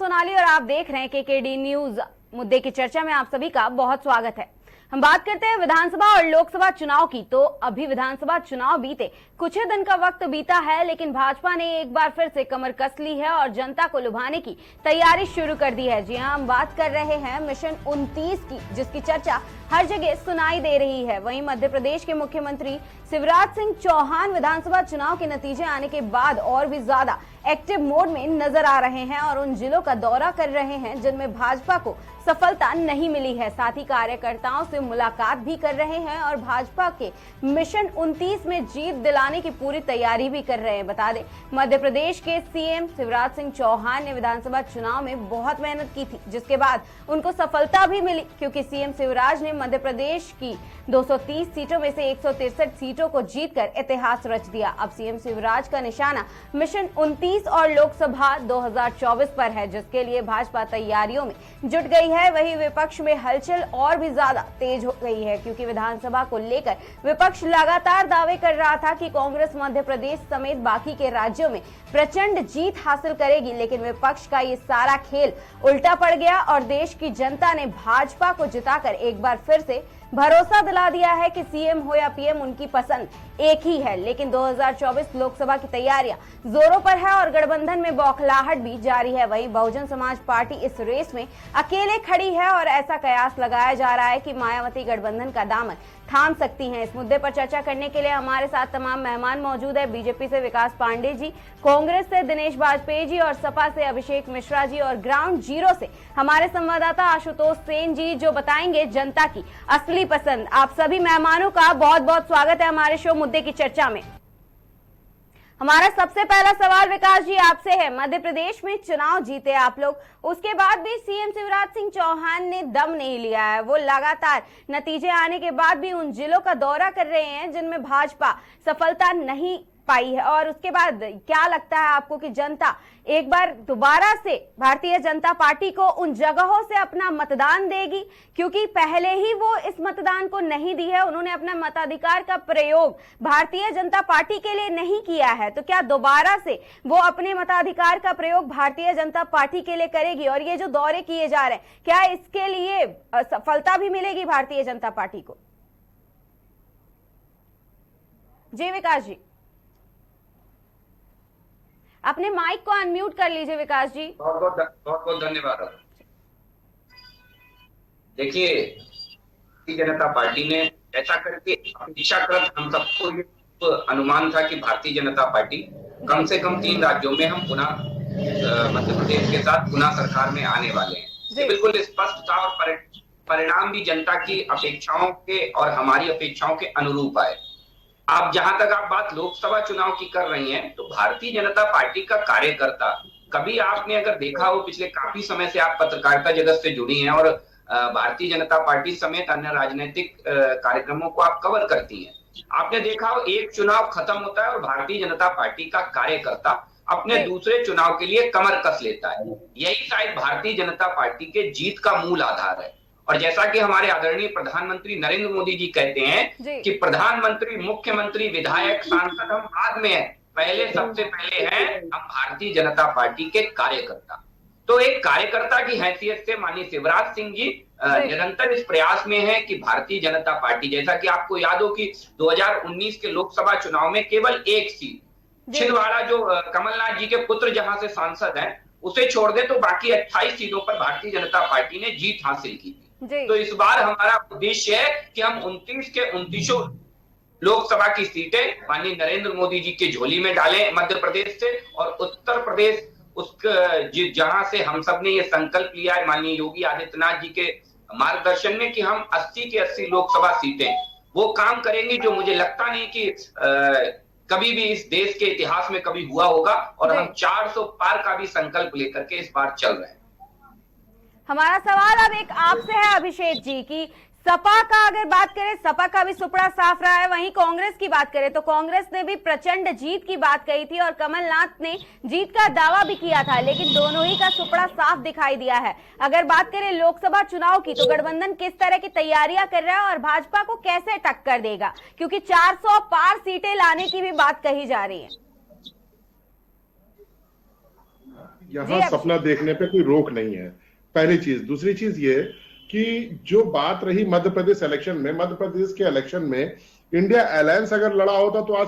सोनाली और आप देख रहे हैं केकेडी न्यूज। मुद्दे की चर्चा में आप सभी का बहुत स्वागत है। हम बात करते हैं विधानसभा और लोकसभा चुनाव की। तो अभी विधानसभा चुनाव बीते कुछ ही दिन का वक्त बीता है, लेकिन भाजपा ने एक बार फिर से कमर कस ली है और जनता को लुभाने की तैयारी शुरू कर दी है। जी हां, हम बात कर रहे हैं मिशन 29 की, जिसकी चर्चा हर जगह सुनाई दे रही है। वहीं मध्य प्रदेश के मुख्यमंत्री शिवराज सिंह चौहान विधानसभा चुनाव के नतीजे आने के बाद और भी ज्यादा एक्टिव मोड में नजर आ रहे हैं और उन जिलों का दौरा कर रहे हैं जिनमें भाजपा को सफलता नहीं मिली है। साथ ही कार्यकर्ताओं से मुलाकात भी कर रहे हैं और भाजपा के मिशन 29 में जीत दिलाने की पूरी तैयारी भी कर रहे हैं। बता दें, मध्य प्रदेश के सीएम शिवराज सिंह चौहान ने विधानसभा चुनाव में बहुत मेहनत की थी, जिसके बाद उनको सफलता भी मिली, क्योंकि सीएम शिवराज ने मध्य प्रदेश की 230 सीटों में से 163 सीटों को जीतकर इतिहास रच दिया। अब सीएम शिवराज का निशाना मिशन 29 और लोकसभा 2024 पर है, जिसके लिए भाजपा तैयारियों में जुट गई है। वहीं विपक्ष में हलचल और भी ज्यादा तेज हो गई है, क्योंकि विधानसभा को लेकर विपक्ष लगातार दावे कर रहा था कि कांग्रेस मध्य प्रदेश समेत बाकी के राज्यों में प्रचंड जीत हासिल करेगी, लेकिन विपक्ष का ये सारा खेल उल्टा पड़ गया और देश की जनता ने भाजपा को जिताकर एक बार फिर से भरोसा दिला दिया है कि सीएम हो या पीएम उनकी पसंद एक ही है। लेकिन 2024 लोकसभा की तैयारियां जोरों पर है और गठबंधन में बौखलाहट भी जारी है। वहीं बहुजन समाज पार्टी इस रेस में अकेले खड़ी है और ऐसा कयास लगाया जा रहा है कि मायावती गठबंधन का दामन थाम सकती हैं। इस मुद्दे पर चर्चा करने के लिए हमारे साथ तमाम मेहमान मौजूद है। बीजेपी से विकास पांडे जी, कांग्रेस से दिनेश वाजपेयी जी और सपा से अभिषेक मिश्रा जी और ग्राउंड जीरो से हमारे संवाददाता आशुतोष सेन जी, जो बताएंगे जनता की असली पसंद। आप सभी मेहमानों का बहुत बहुत स्वागत है हमारे शो मुद्दे की चर्चा में। हमारा सबसे पहला सवाल विकास जी आपसे है। मध्य प्रदेश में चुनाव जीते आप लोग, उसके बाद भी सीएम शिवराज सिंह चौहान ने दम नहीं लिया है। वो लगातार नतीजे आने के बाद भी उन जिलों का दौरा कर रहे हैं जिनमें भाजपा सफलता नहीं पाई है। और उसके बाद क्या लगता है आपको कि जनता एक बार दोबारा से भारतीय जनता पार्टी को उन जगहों से अपना मतदान देगी, क्योंकि पहले ही वो इस मतदान को नहीं दी है, उन्होंने अपना मताधिकार का प्रयोग भारतीय जनता पार्टी के लिए नहीं किया है, तो क्या दोबारा से वो अपने मताधिकार का प्रयोग भारतीय जनता पार्टी के लिए करेगी? और ये जो दौरे किए जा रहे हैं, क्या इसके लिए सफलता भी मिलेगी भारतीय जनता पार्टी को? जी विकास जी, अपने माइक को अनम्यूट कर लीजिए विकास जी। बहुत बहुत धन्यवाद। देखिए, भारतीय जनता पार्टी ने ऐसा करके अपेक्षाकृत हम सबको ये अनुमान था कि भारतीय जनता पार्टी कम से कम 3 राज्यों में हम पुनः मध्य प्रदेश के साथ पुनः सरकार में आने वाले हैं। ये बिल्कुल स्पष्ट था और परिणाम भी जनता की अपेक्षाओं के और हमारी अपेक्षाओं के अनुरूप आए। आप जहां तक आप बात लोकसभा चुनाव की कर रही हैं, तो भारतीय जनता पार्टी का कार्यकर्ता, कभी आपने अगर देखा हो, पिछले काफी समय से आप पत्रकारिता जगत से जुड़ी हैं और भारतीय जनता पार्टी समेत अन्य राजनीतिक कार्यक्रमों को आप कवर करती हैं, आपने देखा हो एक चुनाव खत्म होता है और भारतीय जनता पार्टी का कार्यकर्ता अपने दूसरे चुनाव के लिए कमर कस लेता है। यही शायद भारतीय जनता पार्टी के जीत का मूल आधार है। और जैसा कि हमारे आदरणीय प्रधानमंत्री नरेंद्र मोदी जी कहते हैं कि प्रधानमंत्री, मुख्यमंत्री, विधायक, सांसद हम बाद में हैं, पहले सबसे पहले हैं हम भारतीय जनता पार्टी के कार्यकर्ता। तो एक कार्यकर्ता की हैसियत से माननीय शिवराज सिंह जी निरंतर इस प्रयास में है कि भारतीय जनता पार्टी, जैसा कि आपको याद हो कि 2019 के लोकसभा चुनाव में केवल एक सीट छिंदवाड़ा, जो कमलनाथ जी के पुत्र जहां से सांसद हैं, उसे छोड़ दे तो बाकी 28 सीटों पर भारतीय जनता पार्टी ने जीत हासिल की थी। तो इस बार हमारा उद्देश्य है कि हम 29 के 29 लोकसभा की सीटें माननीय नरेंद्र मोदी जी के झोली में डालें मध्य प्रदेश से, और उत्तर प्रदेश जहां से हम सब ने ये संकल्प लिया है माननीय योगी आदित्यनाथ जी के मार्गदर्शन में कि हम 80 के 80 लोकसभा सीटें वो काम करेंगे जो मुझे लगता नहीं कि कभी भी इस देश के इतिहास में कभी हुआ होगा। और हम 400 पार का भी संकल्प लेकर के इस बार चल रहे हैं। हमारा सवाल अब एक आपसे है अभिषेक जी की सपा का अगर बात करें, सपा का भी सुपड़ा साफ रहा है। वहीं कांग्रेस की बात करें तो कांग्रेस ने भी प्रचंड जीत की बात कही थी और कमलनाथ ने जीत का दावा भी किया था, लेकिन दोनों ही का सुपड़ा साफ दिखाई दिया है। अगर बात करें लोकसभा चुनाव की तो गठबंधन किस तरह की तैयारियां कर रहा है और भाजपा को कैसे टक्कर देगा, क्योंकि 400 पार सीटें लाने की भी बात कही जा रही है। यहाँ सपना देखने पे कोई रोक नहीं है, पहली चीज। दूसरी चीज ये कि जो बात रही मध्य प्रदेश इलेक्शन में, मध्य प्रदेश के इलेक्शन में इंडिया अलायंस अगर लड़ा होता तो आज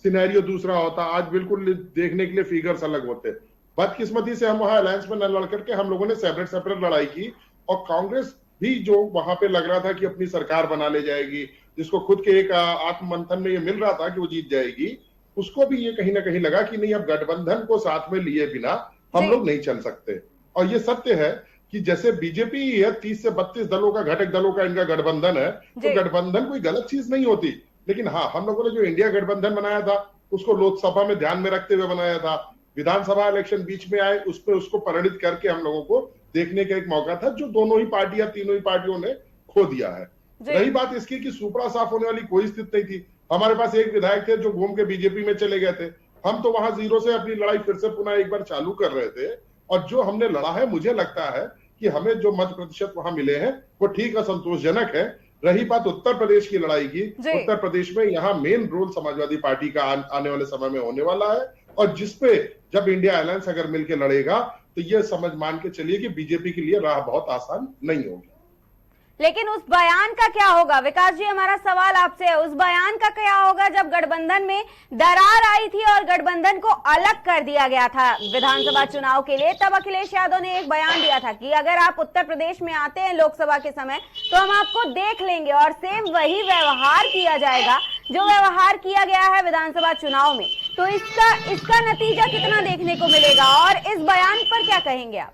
सिनेरियो दूसरा होता, आज बिल्कुल देखने के लिए फिगर्स अलग होते। बदकिस्मती से हम वहां अलायंस में न लड़ करके हम लोगों ने सेपरेट सेपरेट लड़ाई की, और कांग्रेस भी जो वहां पे लग रहा था कि अपनी सरकार बना ले जाएगी, जिसको खुद के एक आत्ममंथन में ये मिल रहा था कि वो जीत जाएगी, उसको भी ये कहीं ना कहीं लगा कि नहीं, अब गठबंधन को साथ में लिए बिना हम लोग नहीं चल सकते। और ये सत्य है कि जैसे बीजेपी है 30 से 32 दलों का, घटक दलों का इनका गठबंधन है, तो गठबंधन कोई गलत चीज नहीं होती। लेकिन हाँ, हम लोगों ने जो इंडिया गठबंधन बनाया था उसको लोकसभा में ध्यान में रखते हुए बनाया था, विधानसभा इलेक्शन बीच में आए उस पर उसको परिणित करके हम लोगों को देखने का एक मौका था, जो दोनों ही पार्टियां, तीनों ही पार्टियों ने खो दिया है। रही बात इसकी कि सुपड़ा साफ होने वाली कोई स्थिति नहीं थी। हमारे पास एक विधायक थे जो घूम के बीजेपी में चले गए थे, हम तो वहां जीरो से अपनी लड़ाई फिर से पुनः एक बार चालू कर रहे थे। और जो हमने लड़ा है, मुझे लगता है कि हमें जो मत प्रतिशत वहां मिले हैं वो ठीक और संतोषजनक है। रही बात उत्तर प्रदेश की लड़ाई की, उत्तर प्रदेश में यहाँ मेन रोल समाजवादी पार्टी का आने वाले समय में होने वाला है, और जिसपे जब इंडिया अलायंस अगर मिलकर लड़ेगा तो ये समझ मान के चलिए कि बीजेपी के लिए राह बहुत आसान नहीं होगी। लेकिन उस बयान का क्या होगा विकास जी, हमारा सवाल आपसे है, उस बयान का क्या होगा जब गठबंधन में दरार आई थी और गठबंधन को अलग कर दिया गया था विधानसभा चुनाव के लिए? तब अखिलेश यादव ने एक बयान दिया था कि अगर आप उत्तर प्रदेश में आते हैं लोकसभा के समय तो हम आपको देख लेंगे, और सेम वही व्यवहार किया जाएगा जो व्यवहार किया गया है विधानसभा चुनाव में। तो इसका नतीजा कितना देखने को मिलेगा, और इस बयान पर क्या कहेंगे आप?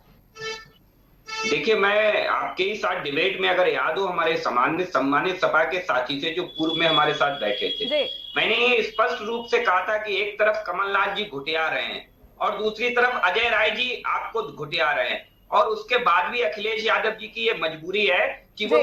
देखिए, मैं आपके ही साथ डिबेट में, अगर याद हो, हमारे सम्मानित सपा के साथी से जो पूर्व में हमारे साथ बैठे थे, मैंने ये स्पष्ट रूप से कहा था कि एक तरफ कमलनाथ जी घुटिया रहे हैं और दूसरी तरफ अजय राय जी आपको घुटिया रहे हैं, और उसके बाद भी अखिलेश यादव जी की ये मजबूरी है कि वो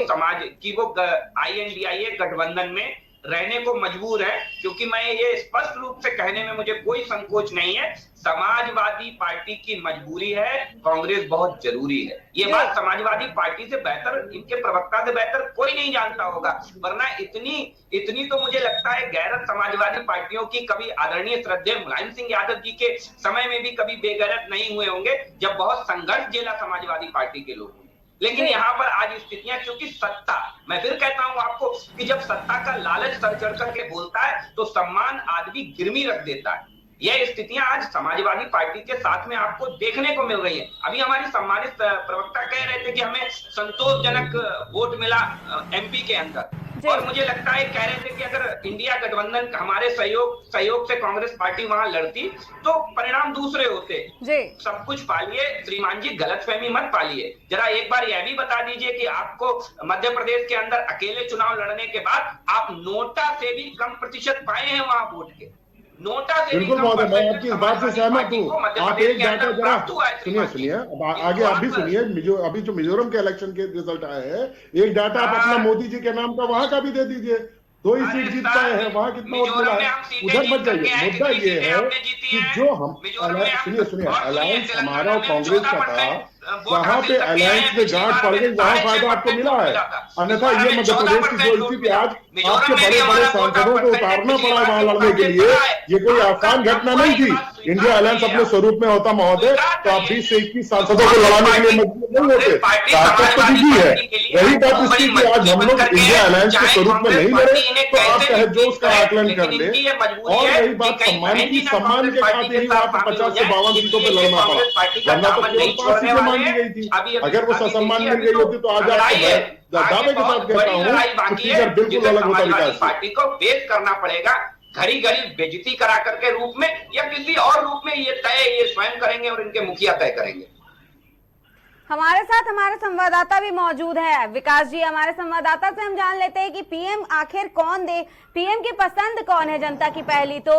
INDIA गठबंधन में रहने को मजबूर है। क्योंकि मैं ये स्पष्ट रूप से कहने में मुझे कोई संकोच नहीं है, समाजवादी पार्टी की मजबूरी है, कांग्रेस बहुत जरूरी है। ये बात समाजवादी पार्टी से बेहतर, इनके प्रवक्ता से बेहतर कोई नहीं जानता होगा। वरना इतनी तो मुझे लगता है गैरत समाजवादी पार्टियों की कभी आदरणीय श्रद्धेय मुलायम सिंह यादव जी के समय में भी कभी बेगैरत नहीं हुए होंगे, जब बहुत संघर्ष झेला समाजवादी पार्टी के लोगों ने। लेकिन यहाँ पर आज स्थितियां, क्योंकि सत्ता, मैं फिर कहता हूं आपको कि जब सत्ता का लालच सर चढ़ करके बोलता है तो सम्मान आदमी गिरवी रख देता है। यह स्थितियां आज समाजवादी पार्टी के साथ में आपको देखने को मिल रही है। अभी हमारी सम्मानित प्रवक्ता कह रहे थे कि हमें संतोषजनक वोट मिला MP के अंदर, और मुझे लगता है कह रहे थे कि अगर इंडिया गठबंधन हमारे सहयोग से कांग्रेस पार्टी वहां लड़ती तो परिणाम दूसरे होते। सब कुछ पालिए श्रीमान जी, गलतफहमी मत पालिए। जरा एक बार यह भी बता दीजिए कि आपको मध्य प्रदेश के अंदर अकेले चुनाव लड़ने के बाद आप नोटा से भी कम प्रतिशत पाए हैं वहां वोट के, नोटा से। बिल्कुल महोदय, मैं आपकी इस बात से सहमत हूँ। आप एक डाटा जरा सुनिए, आगे आप भी सुनिए। अभी जो मिजोरम के इलेक्शन के रिजल्ट आए हैं, एक डाटा आप अपना मोदी जी के नाम का वहां का भी दे दीजिए। 2 ही सीट जीत पाए हैं, वहां कितना वोट मिला है उधर मत जाइए। मुद्दा ये है कि जो हम सुनिए अलायंस हमारा और कांग्रेस का था, वहां पे अलायंस में गांठ पड़ गई, वहां फायदा आपको मिला है। अन्यथा ये मध्य प्रदेश की जो स्थिति आज आपके बड़े बड़े सांसदों को उतारना पड़ा वहां लड़ने के लिए, ये कोई आसान घटना नहीं थी। इंडिया अलायंस अपने स्वरूप में होता महोदय तो आप 20 से 21 सांसदों को लड़ाने के लिए मजबूर नहीं होते। ताकत तो दीदी है। रही बात इसकी कि आज हम लोग इंडिया अलायंस के स्वरूप में नहीं लड़े तो आप चाहे जो उसका आकलन कर ले। और रही बात सम्मान की, सम्मान के खातिर ही आप 50 से 52 सीटों पर लड़ना पड़ा, वरना तो 5 सीटें मान ली गई थी। अगर वो ससम्मान मिल गई होती तो आज आपको दावे के साथ कहता हूँ फिगर बिल्कुल अलग होता। विकास पार्टी को फेस करना पड़ेगा, घड़ी घड़ी बेइज्जती करा करके रूप में या किसी और रूप में, ये स्वयं करेंगे और इनके मुखिया तय करेंगे। हमारे साथ हमारे संवाददाता भी मौजूद है विकास जी। हमारे संवाददाता से हम जान लेते हैं कि पीएम आखिर कौन दे, पीएम की पसंद कौन है जनता की पहली। तो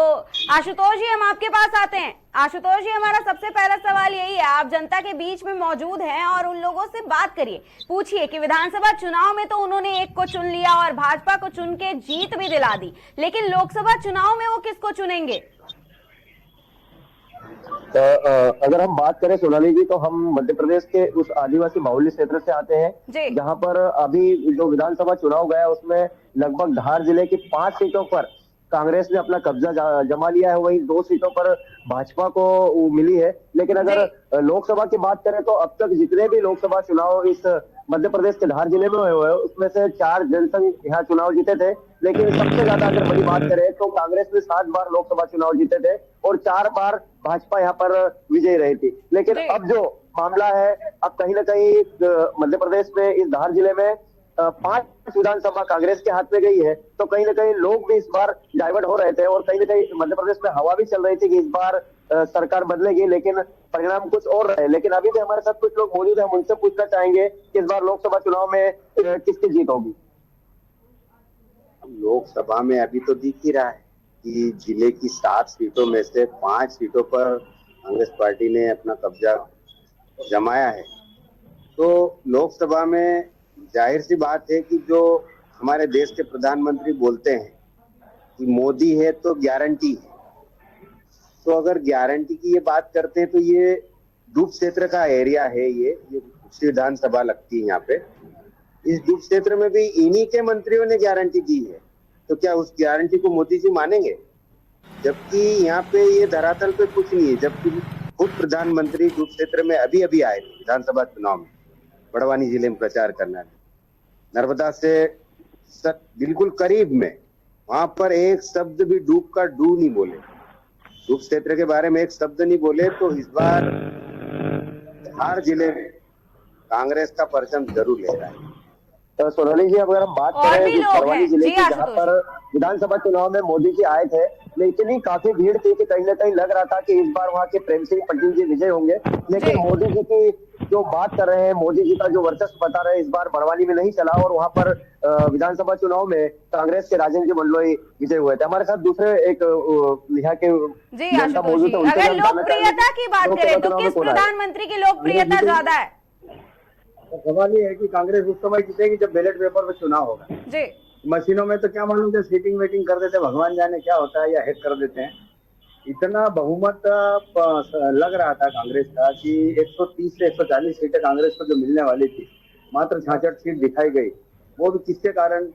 आशुतोष जी, हम आपके पास आते हैं। आशुतोष जी, हमारा सबसे पहला सवाल यही है, आप जनता के बीच में मौजूद हैं और उन लोगों से बात करिए, पूछिए कि विधानसभा चुनाव में तो उन्होंने एक को चुन लिया और भाजपा को चुन के जीत भी दिला दी, लेकिन लोकसभा चुनाव में वो किसको चुनेंगे? अगर हम बात करें सोनाली जी, तो हम मध्य प्रदेश के उस आदिवासी बाहुल्य क्षेत्र से आते हैं जहां पर अभी जो विधानसभा चुनाव गया उसमें लगभग धार जिले की 5 सीटों पर कांग्रेस ने अपना कब्जा जमा लिया है, वहीं 2 सीटों पर भाजपा को मिली है। लेकिन अगर लोकसभा की बात करें तो अब तक जितने भी लोकसभा चुनाव इस मध्य प्रदेश के धार जिले में हुए हैं उसमें से 4 जनसंघ यहाँ चुनाव जीते थे। लेकिन सबसे ज्यादा अगर बड़ी बात करें तो कांग्रेस ने 7 बार लोकसभा चुनाव जीते थे और 4 बार भाजपा यहाँ पर विजयी रही थी। लेकिन अब जो मामला है, अब कहीं ना कहीं मध्य प्रदेश में इस धार जिले में 5 विधानसभा कांग्रेस के हाथ में गई है, तो कहीं ना कहीं लोग भी इस बार डाइवर्ट हो रहे थे और कहीं ना कहीं मध्य प्रदेश में हवा भी चल रही थी कि इस बार सरकार बदलेगी, लेकिन परिणाम कुछ और रहे। लेकिन अभी भी हमारे साथ कुछ लोग मौजूद हैं, हम उनसे पूछना चाहेंगे कि इस बार लोकसभा चुनाव में किसकी जीत होगी। लोकसभा में अभी तो दिख ही रहा है कि जिले की 7 सीटों में से 5 सीटों पर कांग्रेस पार्टी ने अपना कब्जा जमाया है। तो लोकसभा में जाहिर सी बात है कि जो हमारे देश के प्रधानमंत्री बोलते हैं कि मोदी है तो गारंटी है, तो अगर गारंटी की ये बात करते हैं तो ये डूब क्षेत्र का एरिया है, ये विधानसभा लगती है यहाँ पे। इस डूब क्षेत्र में भी इन्हीं के मंत्रियों ने गारंटी दी है, तो क्या उस गारंटी को मोदी जी मानेंगे? जबकि यहाँ पे ये धरातल पे कुछ नहीं है। जबकि खुद प्रधानमंत्री डूब क्षेत्र में अभी अभी आए थे विधानसभा चुनाव में, बड़वानी जिले में प्रचार करना, नर्मदा से बिल्कुल करीब में, वहां पर एक शब्द भी डूब का डू नहीं बोले, डूब क्षेत्र के बारे में एक शब्द नहीं बोले। तो इस बार धार जिले में कांग्रेस का परचम जरूर ले रहा है। तो सोनाली जी, अगर हम बात करें बड़वानी जिले की, जहाँ पर विधानसभा चुनाव में मोदी जी आए थे, लेकिन काफी भीड़ थी कि कहीं ना कहीं लग रहा था कि इस बार वहाँ के प्रेम सिंह पटेल जी विजय होंगे। लेकिन मोदी जी की जो बात कर रहे हैं, मोदी जी का जो वर्चस्व बता रहे हैं, इस बार बड़वानी में नहीं चला और वहाँ पर विधानसभा चुनाव में कांग्रेस के राजेंद्र जी मंडलोई विजय हुए थे। हमारे साथ दूसरे एक यहाँ के नेता मौजूद है। अगर लोकप्रियता की बात करें तो किस प्रधानमंत्री की लोकप्रियता ज्यादा है? सवाल ये है कि कांग्रेस उस समय जीतेगी जब बैलेट पेपर पे चुनाव होगा जी। मशीनों में तो क्या मालूम, जब सीटिंग वेटिंग कर देते, भगवान जाने क्या होता है, या हैक कर देते हैं। इतना बहुमत लग रहा था कांग्रेस का कि 130 से 140 सीटें कांग्रेस को जो मिलने वाली थी, मात्र 66 सीट दिखाई गई। वो भी किसके कारण?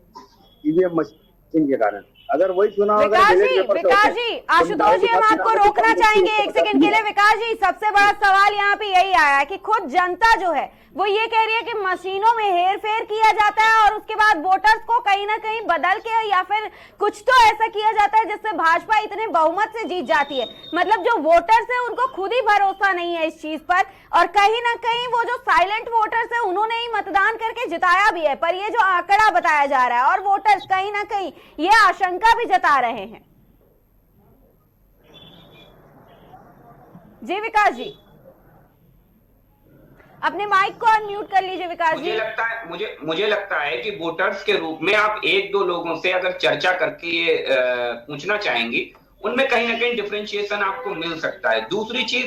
ईवीएम मशीन के कारण। अगर वही चुनाव विकास जी, आशुतोष जी, हम आपको रोकना चाहेंगे 1 सेकंड के लिए। विकास जी, सबसे बड़ा सवाल यहाँ पे यही आया है कि खुद जनता जो है वो ये कह रही है कि मशीनों में हेर फेर किया जाता है और उसके बाद वोटर्स को कहीं ना कहीं बदल के या फिर कुछ तो ऐसा किया जाता है जिससे भाजपा इतने बहुमत से जीत जाती है। मतलब जो वोटर्स है उनको खुद ही भरोसा नहीं है इस चीज पर, और कहीं ना कहीं वो जो साइलेंट वोटर्स है उन्होंने ही मतदान करके जिताया भी है। पर ये जो आंकड़ा बताया जा रहा है और वोटर्स कहीं ना कहीं ये आशंका भी जता रहे हैं। जी विकास जी, अपने माइक को अनम्यूट कर लीजिए। विकास जी, मुझे लगता है कि वोटर्स के रूप में आप 1-2 लोगों से अगर चर्चा करके ये पूछना चाहेंगी, उनमें कहीं ना कहीं डिफरेंशिएशन आपको मिल सकता है। दूसरी चीज,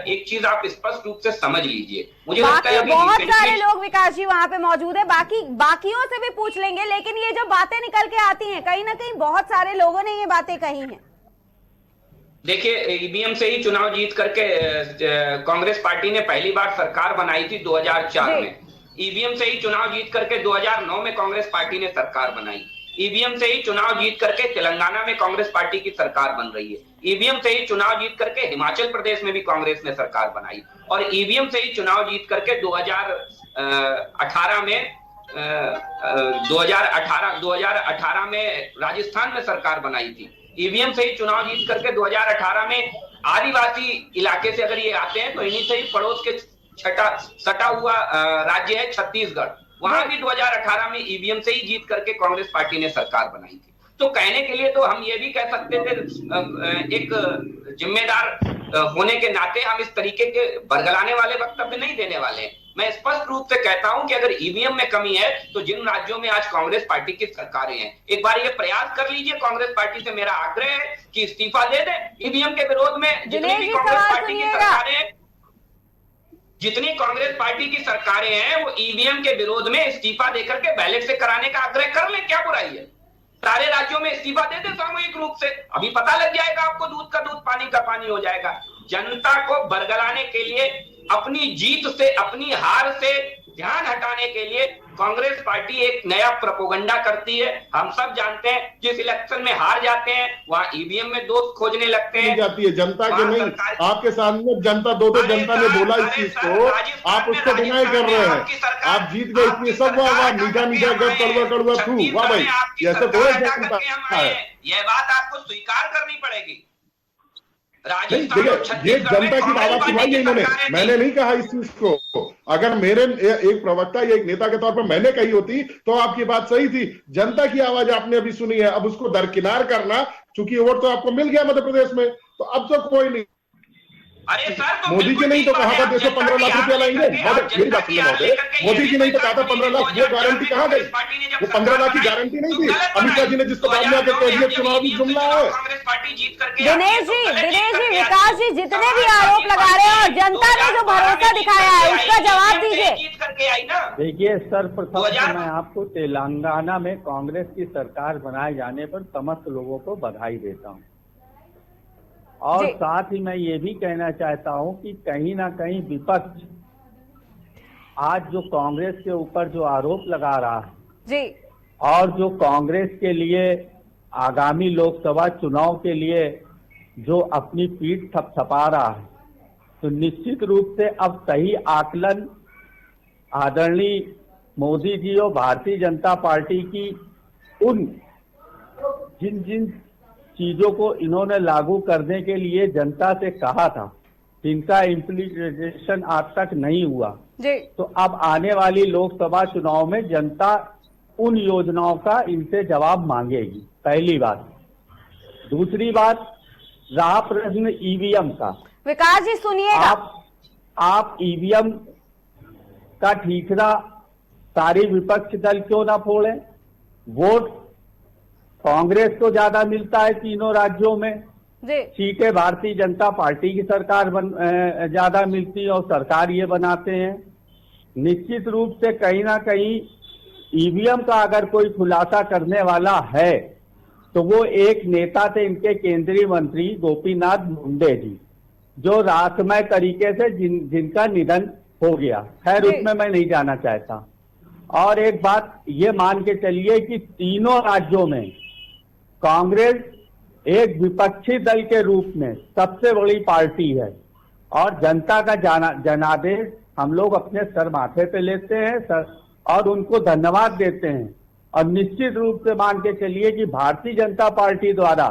एक चीज आप स्पष्ट रूप से समझ लीजिए, मुझे लगता है बहुत सारे लोग विकास जी वहां पे मौजूद है, बाकियों से भी पूछ लेंगे, लेकिन ये जो बातें निकल के आती हैं कहीं ना कहीं बहुत सारे लोगों ने ये बातें कही हैं। देखिए, ईवीएम से ही चुनाव जीत करके कांग्रेस पार्टी ने पहली बार सरकार बनाई थी 2004 में। ईवीएम से ही चुनाव जीत करके 2009 में कांग्रेस पार्टी ने सरकार बनाई। ईवीएम से ही चुनाव जीत करके तेलंगाना में कांग्रेस पार्टी की सरकार बन रही है। ईवीएम से ही चुनाव जीत करके हिमाचल प्रदेश में भी कांग्रेस ने सरकार बनाई, और ईवीएम से ही चुनाव जीत करके 2018 में राजस्थान में सरकार बनाई थी। ईवीएम से ही चुनाव जीत करके 2018 में आदिवासी इलाके से अगर ये आते हैं तो इन्हीं से ही पड़ोस के सटा हुआ राज्य है छत्तीसगढ़, वहां भी 2018 में ईवीएम से ही जीत करके कांग्रेस पार्टी ने सरकार बनाई थी। तो कहने के लिए तो हम ये भी कह सकते थे, एक जिम्मेदार होने के नाते हम इस तरीके के बरगलाने वाले वक्तव्य नहीं देने वाले हैं। मैं स्पष्ट रूप से कहता हूं कि अगर ईवीएम में कमी है तो जिन राज्यों में आज कांग्रेस पार्टी की सरकारें हैं, एक बार ये प्रयास कर लीजिए। कांग्रेस पार्टी से मेरा आग्रह है कि इस्तीफा दे दे। ईवीएम के विरोध में जितनी भी कांग्रेस पार्टी की सरकारें जितनी कांग्रेस पार्टी की सरकारें हैं वो ईवीएम के विरोध में इस्तीफा देकर के बैलेट से कराने का आग्रह कर ले, क्या बुराई है? सारे राज्यों में इस्तीफा दे दे सामूहिक रूप से, अभी पता लग जाएगा आपको, दूध का दूध पानी का पानी हो जाएगा। जनता को बरगलाने के लिए, अपनी जीत से, अपनी हार से ध्यान हटाने के लिए कांग्रेस पार्टी एक नया प्रोपोगंडा करती है। हम सब जानते हैं, जिस इलेक्शन में हार जाते हैं वहां ईवीएम में दोष खोजने लगते हैं। जाती है जनता के नहीं, आपके सामने जनता दो जनता ने बोला इस चीज को, आप उसको डिनाई कर रहे हैं। आप जीत गए इसलिए सब वाह, मीठा मीठा गप कड़वा कड़वा थू, वाह भाई, ऐसे थोड़ा जनता है। यह बात आपको स्वीकार करनी पड़ेगी। नहीं देखिए, ये जनता की आवाज सुनाई है इन्होंने, मैंने नहीं कहा इस चीज को। अगर मेरे एक प्रवक्ता या एक नेता के तौर पर मैंने कही होती तो आपकी बात सही थी। जनता की आवाज आपने अभी सुनी है, अब उसको दरकिनार करना, चूंकि वोट तो आपको मिल गया मध्य प्रदेश में, तो अब तो कोई नहीं। अरे सर, तो मोदी जी नहीं तो कहा था 215 लाख रुपया लाएंगे, मेरी बात सुनो महोदय, मोदी जी नहीं तो कहा था 15 लाख, वो गारंटी कहाँ गई? वो 15 लाख की गारंटी नहीं थी। अमित शाह जी ने जिसको बाद में आकर कह दिया चुनावी जुमला है। दिनेश जी, विकास जी जितने भी आरोप लगा रहे हैं और जनता ने जो भरोसा दिखाया है उसका जवाब दीजिए। देखिए सर्वप्रथम मैं आपको तेलंगाना में कांग्रेस की सरकार बनाए जाने पर समस्त लोगों को बधाई देता हूँ, और साथ ही मैं ये भी कहना चाहता हूं कि कहीं ना कहीं विपक्ष आज जो कांग्रेस के ऊपर जो आरोप लगा रहा है जी, और जो कांग्रेस के लिए आगामी लोकसभा चुनाव के लिए जो अपनी पीठ थपथपा रहा है, तो निश्चित रूप से अब सही आकलन आदरणीय मोदी जी और भारतीय जनता पार्टी की उन जिन चीजों को इन्होंने लागू करने के लिए जनता से कहा था, जिनका इम्प्लीमेंटेशन आज तक नहीं हुआ जी, तो अब आने वाली लोकसभा चुनाव में जनता उन योजनाओं का इनसे जवाब मांगेगी, पहली बात। दूसरी बात, रहा प्रश्न ईवीएम का। विकास जी सुनिएगा, आप ईवीएम का ठीकरा सारी विपक्ष दल क्यों ना फोड़े? वोट कांग्रेस को ज्यादा मिलता है तीनों राज्यों में, सीटें भारतीय जनता पार्टी की सरकार ज्यादा मिलती है और सरकार ये बनाते हैं। निश्चित रूप से कहीं ना कहीं ईवीएम का अगर कोई खुलासा करने वाला है तो वो एक नेता थे, इनके केंद्रीय मंत्री गोपीनाथ मुंडे जी, जो रहस्यमय तरीके से जिनका निधन हो गया। खैर उसमें मैं नहीं जाना चाहता। और एक बात ये मान के चलिए कि तीनों राज्यों में कांग्रेस एक विपक्षी दल के रूप में सबसे बड़ी पार्टी है, और जनता का जनादेश हम लोग अपने सर माथे पे लेते हैं और उनको धन्यवाद देते हैं। और निश्चित रूप से मान के चलिए कि भारतीय जनता पार्टी द्वारा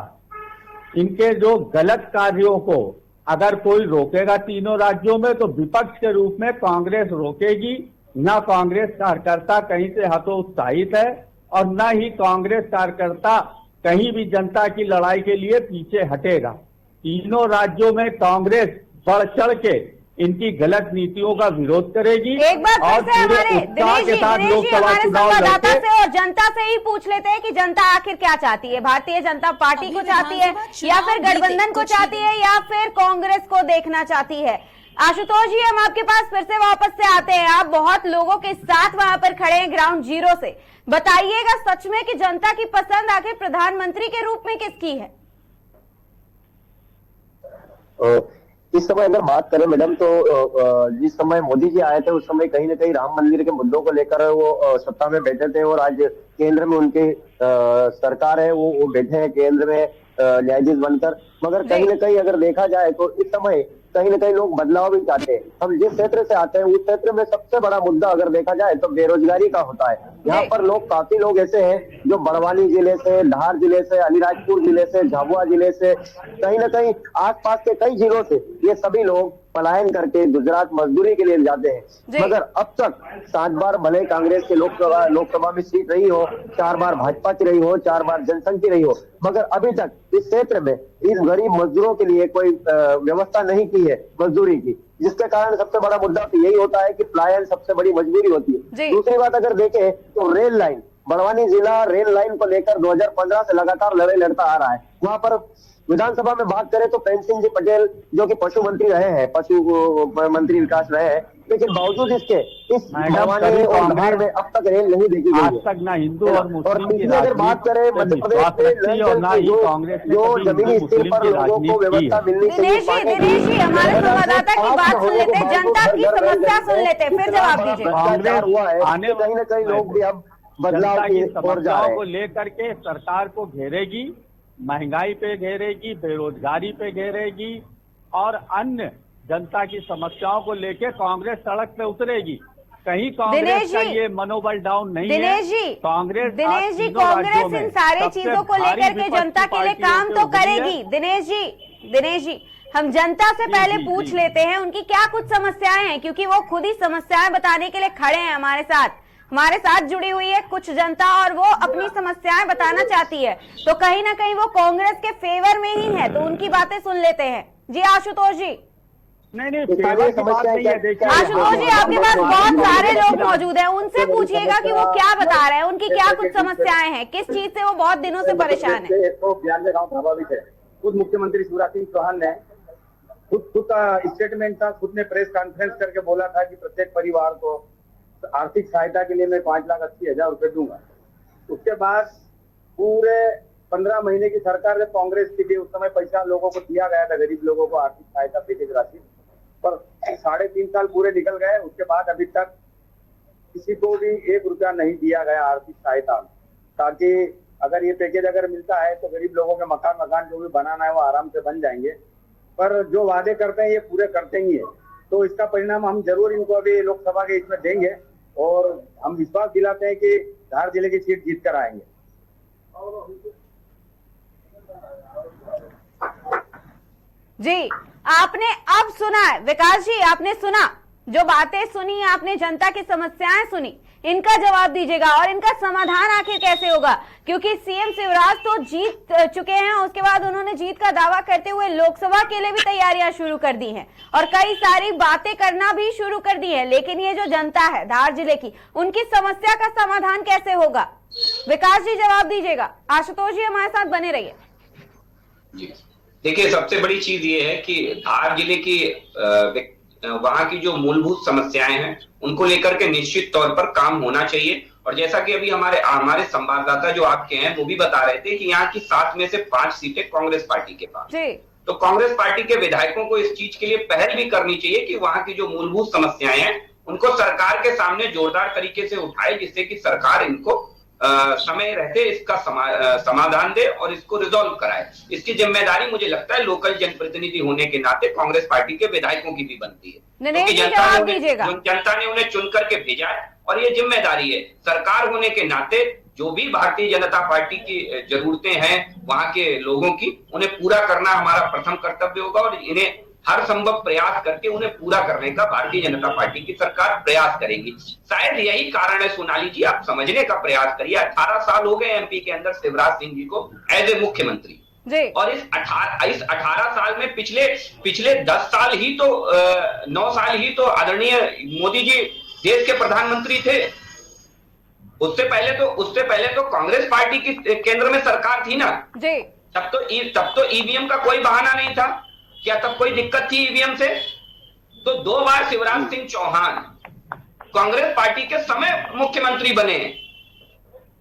इनके जो गलत कार्यों को अगर कोई रोकेगा तीनों राज्यों में, तो विपक्ष के रूप में कांग्रेस रोकेगी। न कांग्रेस कार्यकर्ता कहीं से हतोत्साहित है और न ही कांग्रेस कार्यकर्ता कहीं भी जनता की लड़ाई के लिए पीछे हटेगा। तीनों राज्यों में कांग्रेस बढ़ चढ़ के इनकी गलत नीतियों का विरोध करेगी। एक बार फिर से हमारे दिनेश जी हमारे संवाददाता से और जनता से ही पूछ लेते हैं कि जनता आखिर क्या चाहती है? भारतीय जनता पार्टी को चाहती है या फिर गठबंधन को चाहती है या फिर कांग्रेस को देखना चाहती है? आशुतोष जी, हम आपके पास फिर से वापस से आते हैं। आप बहुत लोगों के साथ वहां पर खड़े हैं ग्राउंड जीरो से, बताइएगा सच में कि जनता की पसंद आखिर प्रधानमंत्री के रूप में किसकी है? इस समय अगर बात करें मैडम, तो जिस समय मोदी जी आए थे उस समय कहीं ना कहीं राम मंदिर के मुद्दों को लेकर वो सत्ता में बैठे थे, और आज केंद्र में उनके सरकार है, वो बैठे हैं केंद्र में न्यायाधीश बनकर। मगर कहीं ना कहीं अगर देखा जाए तो इस समय कहीं ना कहीं लोग बदलाव भी चाहते हैं। हम जिस क्षेत्र से आते हैं उस क्षेत्र में सबसे बड़ा मुद्दा अगर देखा जाए तो बेरोजगारी का होता है। यहाँ पर काफी लोग ऐसे हैं जो बड़वानी जिले से, धार जिले से, अलीराजपुर जिले से, झाबुआ जिले से, कहीं ना कहीं आसपास के कई जिलों से ये सभी लोग पलायन करके गुजरात मजदूरी के लिए जाते हैं। मगर अब तक 7 बार भले कांग्रेस के लोकसभा में सीट रही हो, 4 बार भाजपा की रही हो, 4 बार जनसंघ की रही हो, मगर अभी तक इस क्षेत्र में इन गरीब मजदूरों के लिए कोई व्यवस्था नहीं की है मजदूरी की, जिसके कारण सबसे बड़ा मुद्दा तो यही होता है कि पलायन सबसे बड़ी मजबूरी होती है। दूसरी बात अगर देखें तो रेल लाइन, बड़वानी जिला रेल लाइन को लेकर 2015 से लगातार लड़ाई लड़ता आ रहा है। वहां पर विधानसभा में बात करें तो प्रेम सिंह जी पटेल जो कि पशु मंत्री रहे हैं, पशु मंत्री विकास रहे हैं, लेकिन बावजूद इसके इस मैडम, भवानी कभी और कांग्रेस धार में अब तक रेल नहीं देखी गई आज है। तक ना हिंदू और मुस्लिम की तीसरी अगर बात करें मध्य प्रदेश में और ना ही कांग्रेस ने जो कभी जमीनी हिंदू स्तर मुस्लिम पर की लोगों को राजनीति की व्यवस्था है। मिलनी चाहिए। दिनेश जी हमारे संवाददाता की बात सुन लेते हैं, जनता की समस्या सुन लेते हैं, फिर जवाब दीजिए। कांग्रेस हुआ है, आने कहीं ना कहीं लोग भी अब बदलाव जनता की की ओर जा समस्याओं रहे को हैं। लेकर के सरकार को घेरेगी, महंगाई पे घेरेगी, बेरोजगारी पे घेरेगी और अन्य जनता की समस्याओं को लेकर कांग्रेस सड़क पे उतरेगी। कहीं कांग्रेस का ये मनोबल डाउन नहीं है। दिनेश जी कांग्रेस कांग्रेस इन सारी चीजों को लेकर के जनता के लिए काम तो करेगी। दिनेश जी हम जनता से पहले पूछ लेते हैं उनकी क्या कुछ समस्याएं हैं, क्योंकि वो खुद ही समस्याएं बताने के लिए खड़े हैं हमारे साथ जुड़ी हुई है कुछ जनता और वो अपनी समस्याएं बताना चाहती है, तो कहीं ना कहीं वो कांग्रेस के फेवर में ही है, तो उनकी बातें सुन लेते हैं। जी आशुतोष जी। नहीं फेवर की बात नहीं है। देखिए आशुतोष जी आपके पास बहुत सारे लोग मौजूद हैं, उनसे पूछिएगा कि वो क्या बता रहे हैं, उनकी क्या कुछ समस्याएं हैं, किस चीज से वो बहुत दिनों से परेशान है। 192 गाँव प्रभावित है। खुद मुख्यमंत्री शिवराज सिंह चौहान ने खुद का स्टेटमेंट था, खुद ने प्रेस कॉन्फ्रेंस करके बोला था कि प्रत्येक परिवार को आर्थिक सहायता के लिए मैं 5,80,000 रुपए दूंगा। उसके बाद पूरे 15 महीने की सरकार जब कांग्रेस की थी उस समय पैसा लोगों को दिया गया था, गरीब लोगों को आर्थिक सहायता पैकेज राशि, पर 3.5 साल पूरे निकल गए। उसके बाद अभी तक किसी को भी 1 रुपया नहीं दिया गया आर्थिक सहायता, ताकि अगर ये पैकेज अगर मिलता है तो गरीब लोगों के मकान जो भी बनाना है वो आराम से बन जाएंगे। पर जो वादे करते हैं ये पूरे करते ही है, तो इसका परिणाम हम जरूर इनको अभी लोकसभा के इसमें देंगे और हम विश्वास दिलाते हैं कि धार जिले की सीट जीत कर आएंगे। जी आपने अब सुना है विकास जी, आपने सुना, जो बातें सुनी आपने, जनता की समस्याएं सुनी, इनका जवाब दीजिएगा और इनका समाधान आखिर कैसे होगा, क्योंकि सीएम शिवराज तो जीत चुके हैं, उसके बाद उन्होंने जीत का दावा करते हुए लोकसभा के लिए भी तैयारियां शुरू कर दी हैं और कई सारी बातें करना भी शुरू कर दी है, लेकिन ये जो जनता है धार जिले की, उनकी समस्या का समाधान कैसे होगा? विकास जी जवाब दीजिएगा। आशुतोष जी हमारे साथ बने रहिए। जी देखिए, सबसे बड़ी चीज ये है कि धार जिले की वहां की जो मूलभूत समस्याएं हैं उनको लेकर के निश्चित तौर पर काम होना चाहिए। और जैसा कि अभी हमारे संवाददाता जो आपके हैं वो भी बता रहे थे कि यहाँ की 7 में से 5 सीटें कांग्रेस पार्टी के पास, तो कांग्रेस पार्टी के विधायकों को इस चीज के लिए पहल भी करनी चाहिए कि वहां की जो मूलभूत समस्याएं हैं उनको सरकार के सामने जोरदार तरीके से उठाए, जिससे कि सरकार इनको समय रहते इसका समाधान दे और इसको रिजॉल्व कराए। इसकी जिम्मेदारी मुझे लगता है लोकल जनप्रतिनिधि होने के नाते कांग्रेस पार्टी के विधायकों की भी बनती है, क्योंकि जनता ने उन्हें चुन करके भेजा है और ये जिम्मेदारी है सरकार होने के नाते जो भी भारतीय जनता पार्टी की जरूरतें हैं वहां के लोगों की, उन्हें पूरा करना हमारा प्रथम कर्तव्य होगा और इन्हें हर संभव प्रयास करके उन्हें पूरा करने का भारतीय जनता पार्टी की सरकार प्रयास करेगी। शायद यही कारण है, सोनाली जी आप समझने का प्रयास करिए, 18 साल हो गए एमपी के अंदर शिवराज सिंह जी को एज ए मुख्यमंत्री, और इस 18 साल में पिछले 10 साल ही तो 9 साल ही तो आदरणीय मोदी जी देश के प्रधानमंत्री थे। उससे पहले तो कांग्रेस पार्टी की केंद्र में सरकार थी ना जी। तब तो ईवीएम का कोई बहाना नहीं था। क्या तब कोई दिक्कत थी ईवीएम से? तो 2 बार शिवराज सिंह चौहान कांग्रेस पार्टी के समय मुख्यमंत्री बने,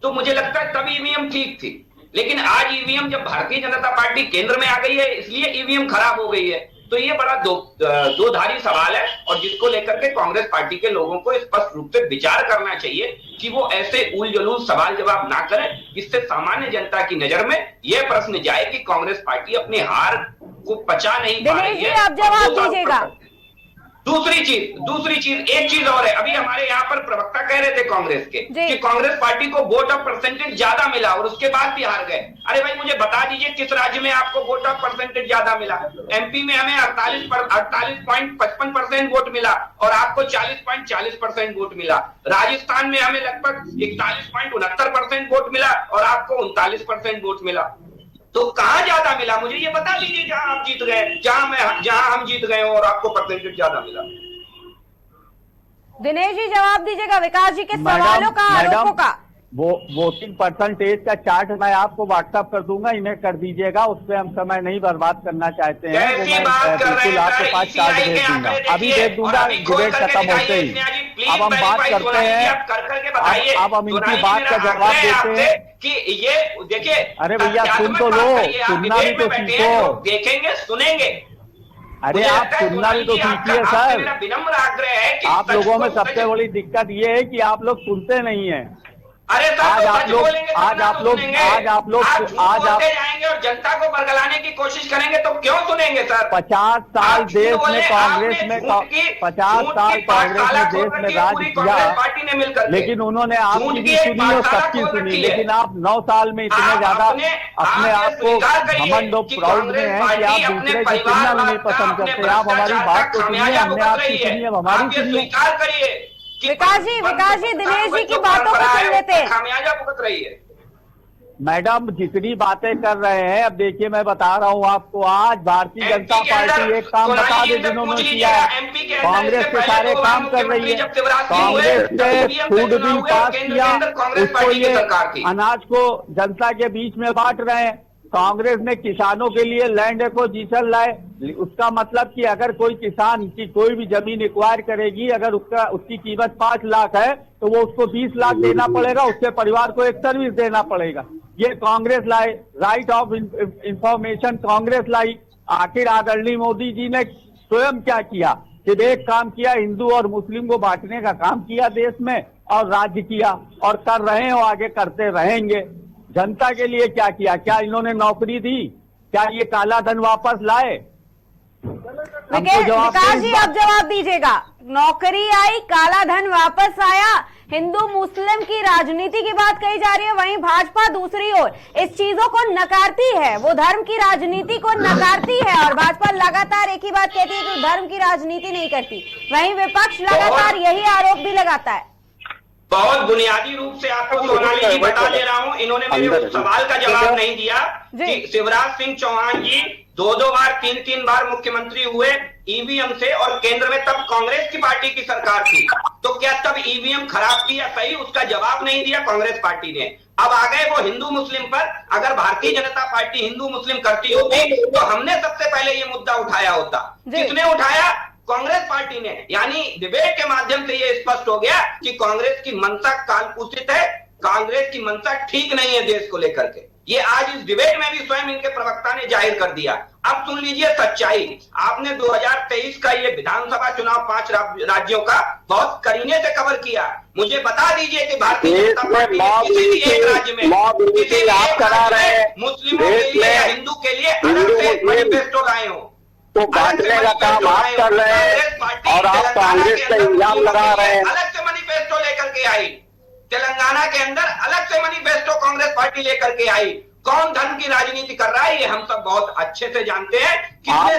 तो मुझे लगता है तब ईवीएम ठीक थी। लेकिन आज ईवीएम जब भारतीय जनता पार्टी केंद्र में आ गई है इसलिए ईवीएम खराब हो गई है, तो ये बड़ा दो-धारी सवाल है और जिसको लेकर के कांग्रेस पार्टी के लोगों को स्पष्ट रूप से विचार करना चाहिए कि वो ऐसे उल-जलूल सवाल जवाब ना करें जिससे सामान्य जनता की नजर में यह प्रश्न जाए कि कांग्रेस पार्टी अपनी हार को पचा नहीं पा रही है। आप जवाब दीजिएगा। दूसरी चीज एक चीज और है, अभी हमारे यहाँ पर प्रवक्ता कह रहे थे कांग्रेस के कि कांग्रेस पार्टी को वोट ऑफ परसेंटेज ज्यादा मिला और उसके बाद भी हार गए। अरे भाई मुझे बता दीजिए किस राज्य में आपको वोट ऑफ परसेंटेज ज्यादा मिला? एमपी में हमें 48.55% वोट मिला और आपको 40.40% वोट मिला। राजस्थान में हमें लगभग 41.69% वोट मिला और आपको 39% वोट मिला। तो कहां ज्यादा मिला मुझे ये बता दीजिए, जहां आप जीत गए, जहां हम जीत गए और आपको परसेंटेज ज्यादा मिला। दिनेश जी जवाब दीजिएगा विकास जी के सवालों का, आरोपों का। वो वोटिंग परसेंटेज का चार्ट मैं आपको व्हाट्सएप कर दूंगा, इन्हें कर दीजिएगा, उस पर हम समय नहीं बर्बाद करना चाहते हैं। वो मैं बिल्कुल आपके पास चार्ट भेज दूंगा, अभी भेज दूंगा डिबेट खत्म होते ही। अब हम बात करते हैं, अब हम इनकी बात का जवाब देते हैं कि ये देखिए, अरे भैया सुन तो लो, सुनना भी तो सीखो। देखेंगे सुनेंगे, अरे आप सुनना भी तो सीखिए सर। विनम्र आग्रह है कि आप लोगों में सबसे बड़ी दिक्कत ये है कि आप लोग सुनते नहीं हैं। अरे आज आप लोग जाएंगे और जनता को बरगलाने की कोशिश करेंगे तो क्यों सुनेंगे सर? 50 साल देश में कांग्रेस में 50 साल कांग्रेस ने देश में राज किया, पार्टी ने मिलकर, लेकिन उन्होंने आपकी भी सुनी और सबकी सुनी, लेकिन आप 9 साल में इतने ज्यादा अपने आप को घमंड और प्राउड में हैं कि आप दूसरे की सुनना भी नहीं पसंद करते। आप हमारी बात तो सुनिए, हमने आपकी सुनी, अब हमारी सुनिए। स्वीकार करिए। विकास जी दिनेश जी की बातों को सुन लेते हैं। खामियाजा भुगत रही है मैडम, जितनी बातें कर रहे हैं, अब देखिए मैं बता रहा हूँ आपको, आज भारतीय जनता पार्टी एक काम बता दे जिन्होंने किया है, कांग्रेस के सारे काम कर रही है। कांग्रेस ने फूड बिल पास किया, उसको ये अनाज को जनता के बीच में बांट रहे हैं। कांग्रेस ने किसानों के लिए लैंड एक्विजिशन लाए, उसका मतलब कि अगर कोई किसान की कोई भी जमीन एक्वायर करेगी, अगर उसकी कीमत 5 लाख है तो वो उसको 20 लाख देना पड़ेगा, उसके परिवार को एक सर्विस देना पड़ेगा। ये कांग्रेस लाए। राइट ऑफ इंफॉर्मेशन कांग्रेस लाई। आखिर आदरणीय मोदी जी ने स्वयं क्या किया? सिर्फ एक काम किया, हिंदू और मुस्लिम को बांटने का काम किया देश में, और राज्य किया, और कर रहे हैं और आगे करते रहेंगे। जनता के लिए क्या किया? क्या इन्होंने नौकरी दी? क्या ये काला धन वापस लाए? विकास जी अब जवाब दीजिएगा। नौकरी आई, काला धन वापस आया, हिंदू मुस्लिम की राजनीति की बात कही जा रही है, वहीं भाजपा दूसरी ओर इस चीजों को नकारती है, वो धर्म की राजनीति को नकारती है, और भाजपा लगातार एक ही बात कहती है कि धर्म की राजनीति नहीं करती। वहीं विपक्ष लगातार यही आरोप भी लगाता है। बहुत बुनियादी रूप से आपको सोनाली जी बता दे रहा हूं, इन्होंने मेरे उस सवाल का जवाब नहीं दिया कि शिवराज सिंह चौहान जी 2-2 बार 3-3 बार मुख्यमंत्री हुए ईवीएम से, और केंद्र में तब कांग्रेस की पार्टी की सरकार थी, तो क्या तब ईवीएम खराब थी या सही? उसका जवाब नहीं दिया कांग्रेस पार्टी ने। अब आ गए वो हिंदू मुस्लिम पर। अगर भारतीय जनता पार्टी हिंदू मुस्लिम करती होती तो हमने सबसे पहले ये मुद्दा उठाया होता। किसने उठाया? कांग्रेस पार्टी ने। यानी डिबेट के माध्यम से ये स्पष्ट हो गया कि कांग्रेस की मंशा कालपूषित है, कांग्रेस की मंशा ठीक नहीं है देश को लेकर के। ये आज इस डिबेट में भी स्वयं इनके प्रवक्ता ने जाहिर कर दिया। अब सुन लीजिए सच्चाई। आपने 2023 का ये विधानसभा चुनाव 5 राज्यों का बहुत करीने से कवर किया। मुझे बता दीजिए कि भारतीय जनता पार्टी किसी भी एक राज्य में किसी भी एक राज्य में मुस्लिमों के लिए या हिंदू के लिए अलग से मैनिफेस्टो लाए हो तो बांटने का काम आप कर रहे हैं और आप कांग्रेस का इल्जाम लगा रहे हैं। अलग से मैनिफेस्टो लेकर के आई तेलंगाना के अंदर, अलग से मैनिफेस्टो कांग्रेस पार्टी लेकर के आई। कौन धर्म की राजनीति कर रहा है ये हम सब बहुत अच्छे से जानते हैं। आप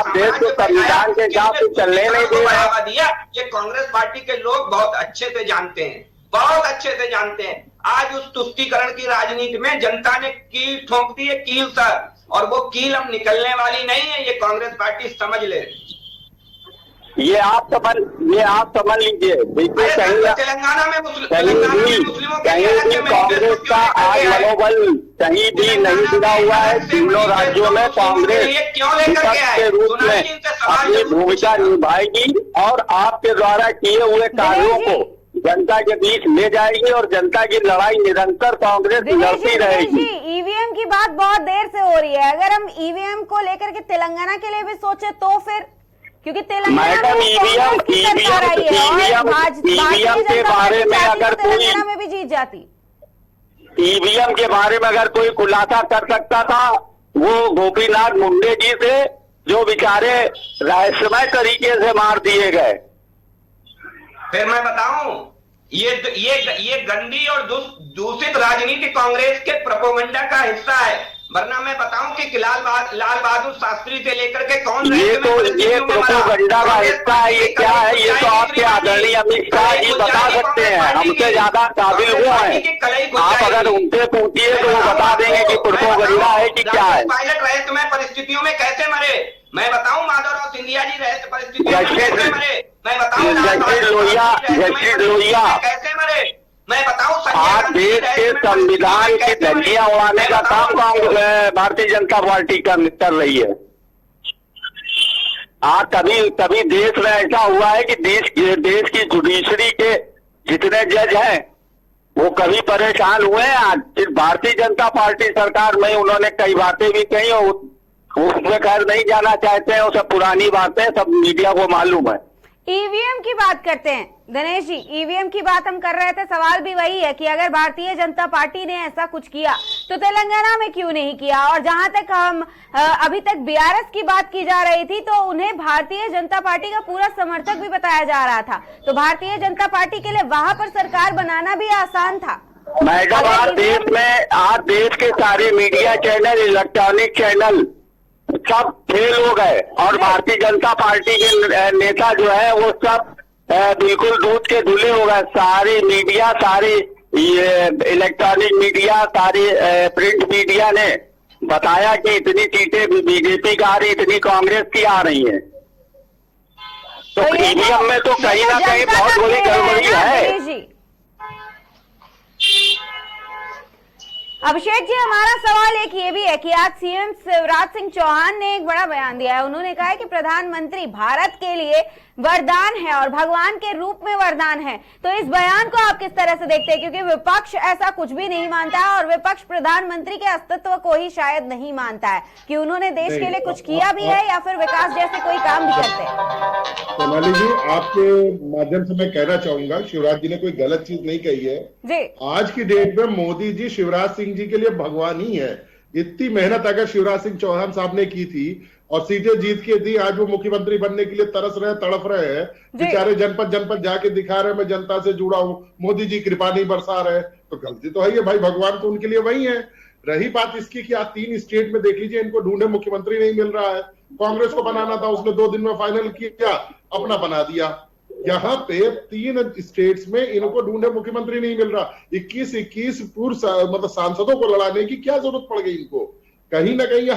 देश को संविधान के हिसाब से चलने नहीं दे बढ़ावा दिया, ये कांग्रेस पार्टी के लोग बहुत अच्छे से जानते हैं, बहुत अच्छे से जानते हैं। आज उस तुष्टीकरण की राजनीति में जनता ने कील ठोंक दी है, कील सर, और वो कील अब निकलने वाली नहीं है, ये कांग्रेस पार्टी समझ ले। ये आप समझ लीजिए। देखिए तेलंगाना में मुस्लिमों कहीं भी कांग्रेस का आज मनोबल कहीं भी नहीं गिरा हुआ है। तीनों राज्यों में कांग्रेस विपक्ष के रूप में अपनी भूमिका निभाएगी और आपके द्वारा किए हुए कार्यों को जनता के बीच ले जाएगी और जनता की लड़ाई निरंतर कांग्रेस लड़ती रहेगी। ईवीएम की बात बहुत देर से हो रही है, अगर हम ईवीएम को लेकर के तेलंगाना के लिए भी सोचे तो फिर, क्योंकि तेलंगाना में ईवीएम के बारे में अगर तेलंगाना में भी जीत जाती, ईवीएम के बारे में अगर कोई खुलासा कर सकता था वो गोपीनाथ मुंडे जी से, जो बेचारे रहस्यमय तरीके से मार दिए गए। फिर मैं बताऊं, ये गंदी और दूषित राजनीति कांग्रेस के प्रोपेगेंडा का हिस्सा है। वरना मैं बताऊं कि लाल बहादुर शास्त्री से लेकर के कौन ये प्रोपेगेंडा का हिस्सा है, ये क्या है? ये तो आपके आदरणीय अमित शाह जी बता सकते हैं, हमसे ज्यादा काबिल वो हैं। आप अगर उनसे पूछिए तो वो बता देंगे कि प्रोपेगेंडा है कि क्या है। पायलट रहस्यमय परिस्थितियों में कैसे मरे मैं बताऊं, माधवराव सिंधिया जी रहस्य परिस्थितियों में कैसे मरे मैं बताऊं, जस्टिस लोहिया कैसे मरे मैं बताऊं आज देश के संविधान की धज्जियां उड़ाने का काम कांग्रेस भारतीय जनता पार्टी कर रही है। आज कभी देश में ऐसा हुआ है कि देश की जुडिशरी के जितने जज हैं वो कभी परेशान हुए हैं। आज सिर्फ भारतीय जनता पार्टी सरकार में उन्होंने कई बातें भी कही और उसमें खैर नहीं जाना चाहते हैं, वो सब पुरानी बातें सब मीडिया को मालूम है। ईवीएम की बात करते हैं दिनेश जी, ईवीएम की बात हम कर रहे थे। सवाल भी वही है कि अगर भारतीय जनता पार्टी ने ऐसा कुछ किया तो तेलंगाना में क्यों नहीं किया। और जहां तक हम अभी तक बीआरएस की बात की जा रही थी तो उन्हें भारतीय जनता पार्टी का पूरा समर्थक भी बताया जा रहा था, तो भारतीय जनता पार्टी के लिए वहां पर सरकार बनाना भी आसान था। मैडम आज देश के सारे मीडिया चैनल, इलेक्ट्रॉनिक चैनल सब फेल हो गए और भारतीय जनता पार्टी के नेता जो है वो सब बिल्कुल दूध के धुले हो गए। सारे मीडिया, सारे ये इलेक्ट्रॉनिक मीडिया, सारे प्रिंट मीडिया ने बताया कि इतनी सीटें बीजेपी का आ रही, इतनी कांग्रेस की आ रही है। तो ईवीएम में तो कहीं ना कहीं बहुत बड़ी गड़बड़ी है। अभिषेक जी, हमारा सवाल एक ये भी है कि आज सीएम शिवराज सिंह चौहान ने एक बड़ा बयान दिया है। उन्होंने कहा है कि प्रधानमंत्री भारत के लिए वरदान है और भगवान के रूप में वरदान है। तो इस बयान को आप किस तरह से देखते हैं, क्योंकि विपक्ष ऐसा कुछ भी नहीं मानता है और विपक्ष प्रधानमंत्री के अस्तित्व को ही शायद नहीं मानता है कि उन्होंने देश के लिए कुछ किया भी है या फिर विकास जैसे कोई काम भी करते हैं। सोनाली जी, आपके माध्यम से मैं कहना चाहूंगा, शिवराज जी ने कोई गलत चीज नहीं कही है जी। आज की डेट में मोदी जी शिवराज सिंह जी के लिए भगवान ही है। इतनी मेहनत अगर शिवराज सिंह चौहान साहब ने की थी और सीटें जीत के दी, आज वो मुख्यमंत्री बनने के लिए तरस रहे, तड़प रहे हैं। बेचारे जनपद जनपद जाके दिखा रहे मैं जनता से जुड़ा हूं, मोदी जी कृपा नहीं बरसा रहे, तो गलती तो है ये भाई, भगवान तो उनके लिए वही है। रही बात इसकी कि आज 3 स्टेट में देख लीजिए, इनको ढूंढे मुख्यमंत्री नहीं मिल रहा है। कांग्रेस को बनाना था, उसने 2 दिन में फाइनल किया, अपना बना दिया। यहाँ पे 3 स्टेट्स में इनको ढूंढे मुख्यमंत्री नहीं मिल रहा। 21 पूर्व मतलब सांसदों को लड़ाने की क्या जरूरत पड़ गई इनको। कहीं ना कहीं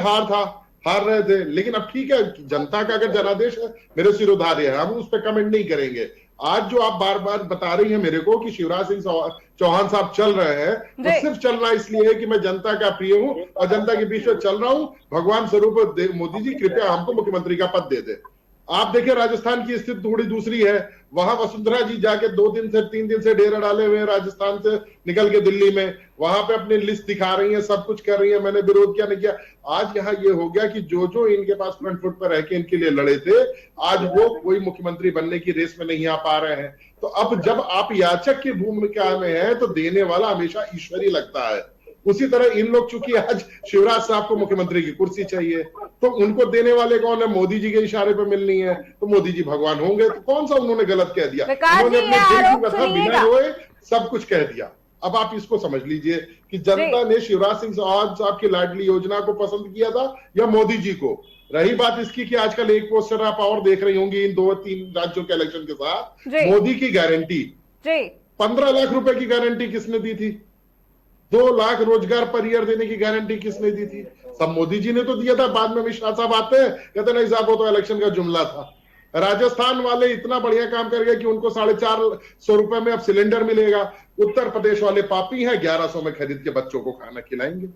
हार रहे थे, लेकिन अब ठीक है, जनता का अगर जनादेश है, मेरे सिरोधार्य है, हम उस पर कमेंट नहीं करेंगे। आज जो आप बार बार बता रही हैं मेरे को कि शिवराज सिंह चौहान साहब चल रहे हैं, तो सिर्फ चलना इसलिए है कि मैं जनता का प्रिय हूं और जनता के बीच में चल रहा हूं। भगवान स्वरूप मोदी जी कृपया हमको मुख्यमंत्री का पद दे दे। आप देखिए राजस्थान की स्थिति थोड़ी दूसरी है। वहां वसुंधरा जी जाके 2 दिन से 3 दिन से डेरा डाले हुए हैं राजस्थान से निकल के दिल्ली में, वहां पे अपनी लिस्ट दिखा रही है, सब कुछ कर रही है, मैंने विरोध किया नहीं किया। आज यहाँ ये हो गया कि जो इनके पास फ्रंट फुट पर रह के इनके लिए लड़े थे, आज वो कोई मुख्यमंत्री बनने की रेस में नहीं आ पा रहे हैं। तो अब जब आप याचक की भूमिका में है तो देने वाला हमेशा ईश्वर ही लगता है। उसी तरह इन लोग, चूंकि आज शिवराज साहब को मुख्यमंत्री की कुर्सी चाहिए, तो उनको देने वाले कौन है? मोदी जी के इशारे पे मिलनी है, तो मोदी जी भगवान होंगे। तो कौन सा उन्होंने गलत कह दिया? उन्होंने अपने दिल की कथा बिना रोए सब कुछ कह दिया। अब आप इसको समझ लीजिए कि जनता ने शिवराज सिंह चौहान साहब की लाडली योजना को पसंद किया था या मोदी जी को। रही बात इसकी कि आजकल एक पोस्टर आप और देख रही होंगी इन 2-3 राज्यों के इलेक्शन के साथ, मोदी की गारंटी। 15 लाख रुपए की गारंटी किसने दी थी? 2 लाख रोजगार पर ईयर देने की गारंटी किसने दी थी? सब मोदी जी ने तो दिया था। बाद में अमित शाह साहब आते हैं, कहते नहीं साहब वो तो इलेक्शन का जुमला था। राजस्थान वाले इतना बढ़िया काम कर गए कि उनको 450 रुपए में अब सिलेंडर मिलेगा। उत्तर प्रदेश वाले पापी हैं, 1100 में खरीद के बच्चों को खाना खिलाएंगे।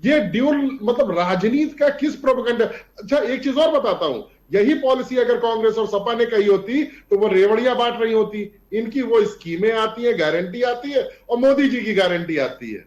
ये ड्यूल मतलब राजनीति का किस प्रोपेगेंडा। अच्छा एक चीज और बताता हूं, यही पॉलिसी अगर कांग्रेस और सपा ने कही होती तो वो रेवड़ियां बांट रही होती। इनकी वो स्कीमें आती है, गारंटी आती है और मोदी जी की गारंटी आती है।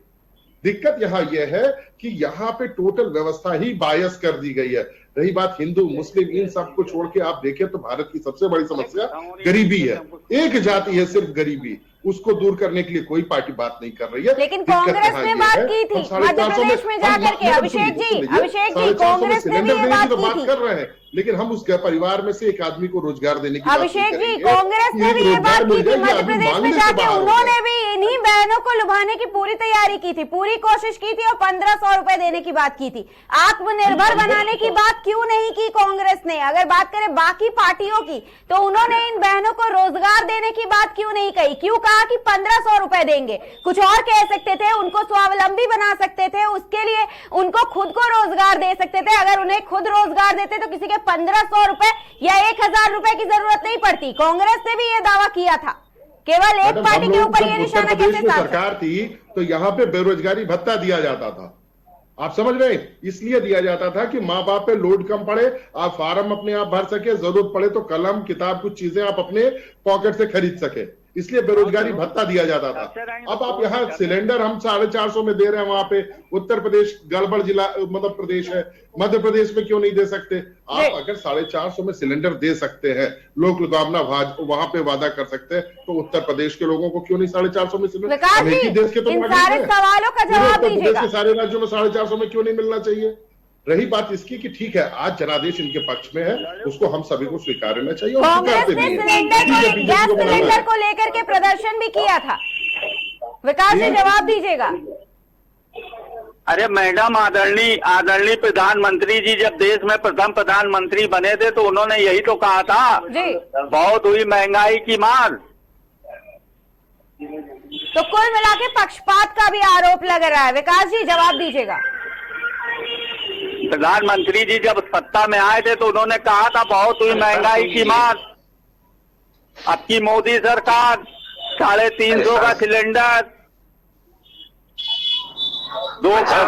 दिक्कत यहां यह है कि यहां पे टोटल व्यवस्था ही बायस कर दी गई है। रही बात हिंदू मुस्लिम इन सब को छोड़ के आप देखें तो भारत की सबसे बड़ी समस्या गरीबी है। एक जाति है सिर्फ गरीबी, उसको दूर करने के लिए कोई पार्टी बात नहीं कर रही है। लेकिन कांग्रेस ने बात की थी मध्य प्रदेश में जाकर के। अभिषेक जी कांग्रेस ने भी ये बात की थी। कर रहे हैं, लेकिन हम उसके परिवार में से एक आदमी को रोजगार देने की अभिषेक जी कांग्रेस ने भी ये बात की थी मध्य प्रदेश में जाके। उन्होंने भी इन्हीं बहनों को लुभाने की पूरी तैयारी की थी, पूरी कोशिश की थी और 1500 रुपए देने की बात की थी। आत्मनिर्भर बनाने की बात क्यों नहीं की कांग्रेस ने? अगर बात करें बाकी पार्टियों की तो उन्होंने इन बहनों को रोजगार देने की बात क्यों नहीं कही? क्यों कहा कि 1500 रुपए देंगे? कुछ और कह सकते थे, उनको स्वावलंबी बना सकते थे, उसके लिए उनको खुद को रोजगार दे सकते थे। अगर उन्हें खुद रोजगार देते तो किसी के 1500 रुपए या 1000 रुपए की जरूरत नहीं पड़ती। कांग्रेस ने भी यह दावा किया था। केवल एक मैडम, पार्टी हम के लोग ऊपर जब ये उत्तर निशाना प्रदेश कैसे में साध सरकार थी तो यहाँ पे बेरोजगारी भत्ता दिया जाता था। आप समझ रहे हैं? इसलिए दिया जाता था कि माँ बाप पे लोड कम पड़े, आप फार्म अपने आप भर सके, जरूरत पड़े तो कलम किताब कुछ चीजें आप अपने पॉकेट से खरीद सके, इसलिए बेरोजगारी भत्ता दिया जाता था। अब आप यहाँ सिलेंडर हम 450 में दे रहे हैं, वहां पे उत्तर प्रदेश गड़बड़ जिला मतलब प्रदेश है, मध्य प्रदेश में क्यों नहीं दे सकते? आप अगर 450 में सिलेंडर दे सकते हैं, लोक लुभावना वहां पे वादा कर सकते हैं, तो उत्तर प्रदेश के लोगों को क्यों नहीं 450 में सिलेंडर? विकास हम एक ही जी, देश के तो इन नागरिक सारे हैं। सवालों का पूरे जवाब उत्तर प्रदेश दीजिएगा। के सारे राज्यों में 450 में क्यों नहीं मिलना चाहिए? रही बात इसकी कि ठीक है, आज जनादेश इनके पक्ष में है, उसको हम सभी को स्वीकारना चाहिए और कांग्रेस स्वीकारते ने भी हैं। सिलेंडर ठीक है, को बीजेपी गैस को बनाना सिलेंडर है। को लेकर के प्रदर्शन भी किया था। विकास जी जवाब दीजिएगा। अरे मैडम, आदरणीय प्रधानमंत्री जी जब देश में प्रथम प्रधानमंत्री बने थे तो उन्होंने यही तो कहा था, जी, बहुत हुई महंगाई की मार। तो कुल मिला के पक्षपात का भी आरोप लग रहा है। विकास जी जवाब दीजिएगा। प्रधानमंत्री जी जब सत्ता में आए थे तो उन्होंने कहा था बहुत हुई महंगाई की मार। अब की मोदी सरकार 350 का सिलेंडर,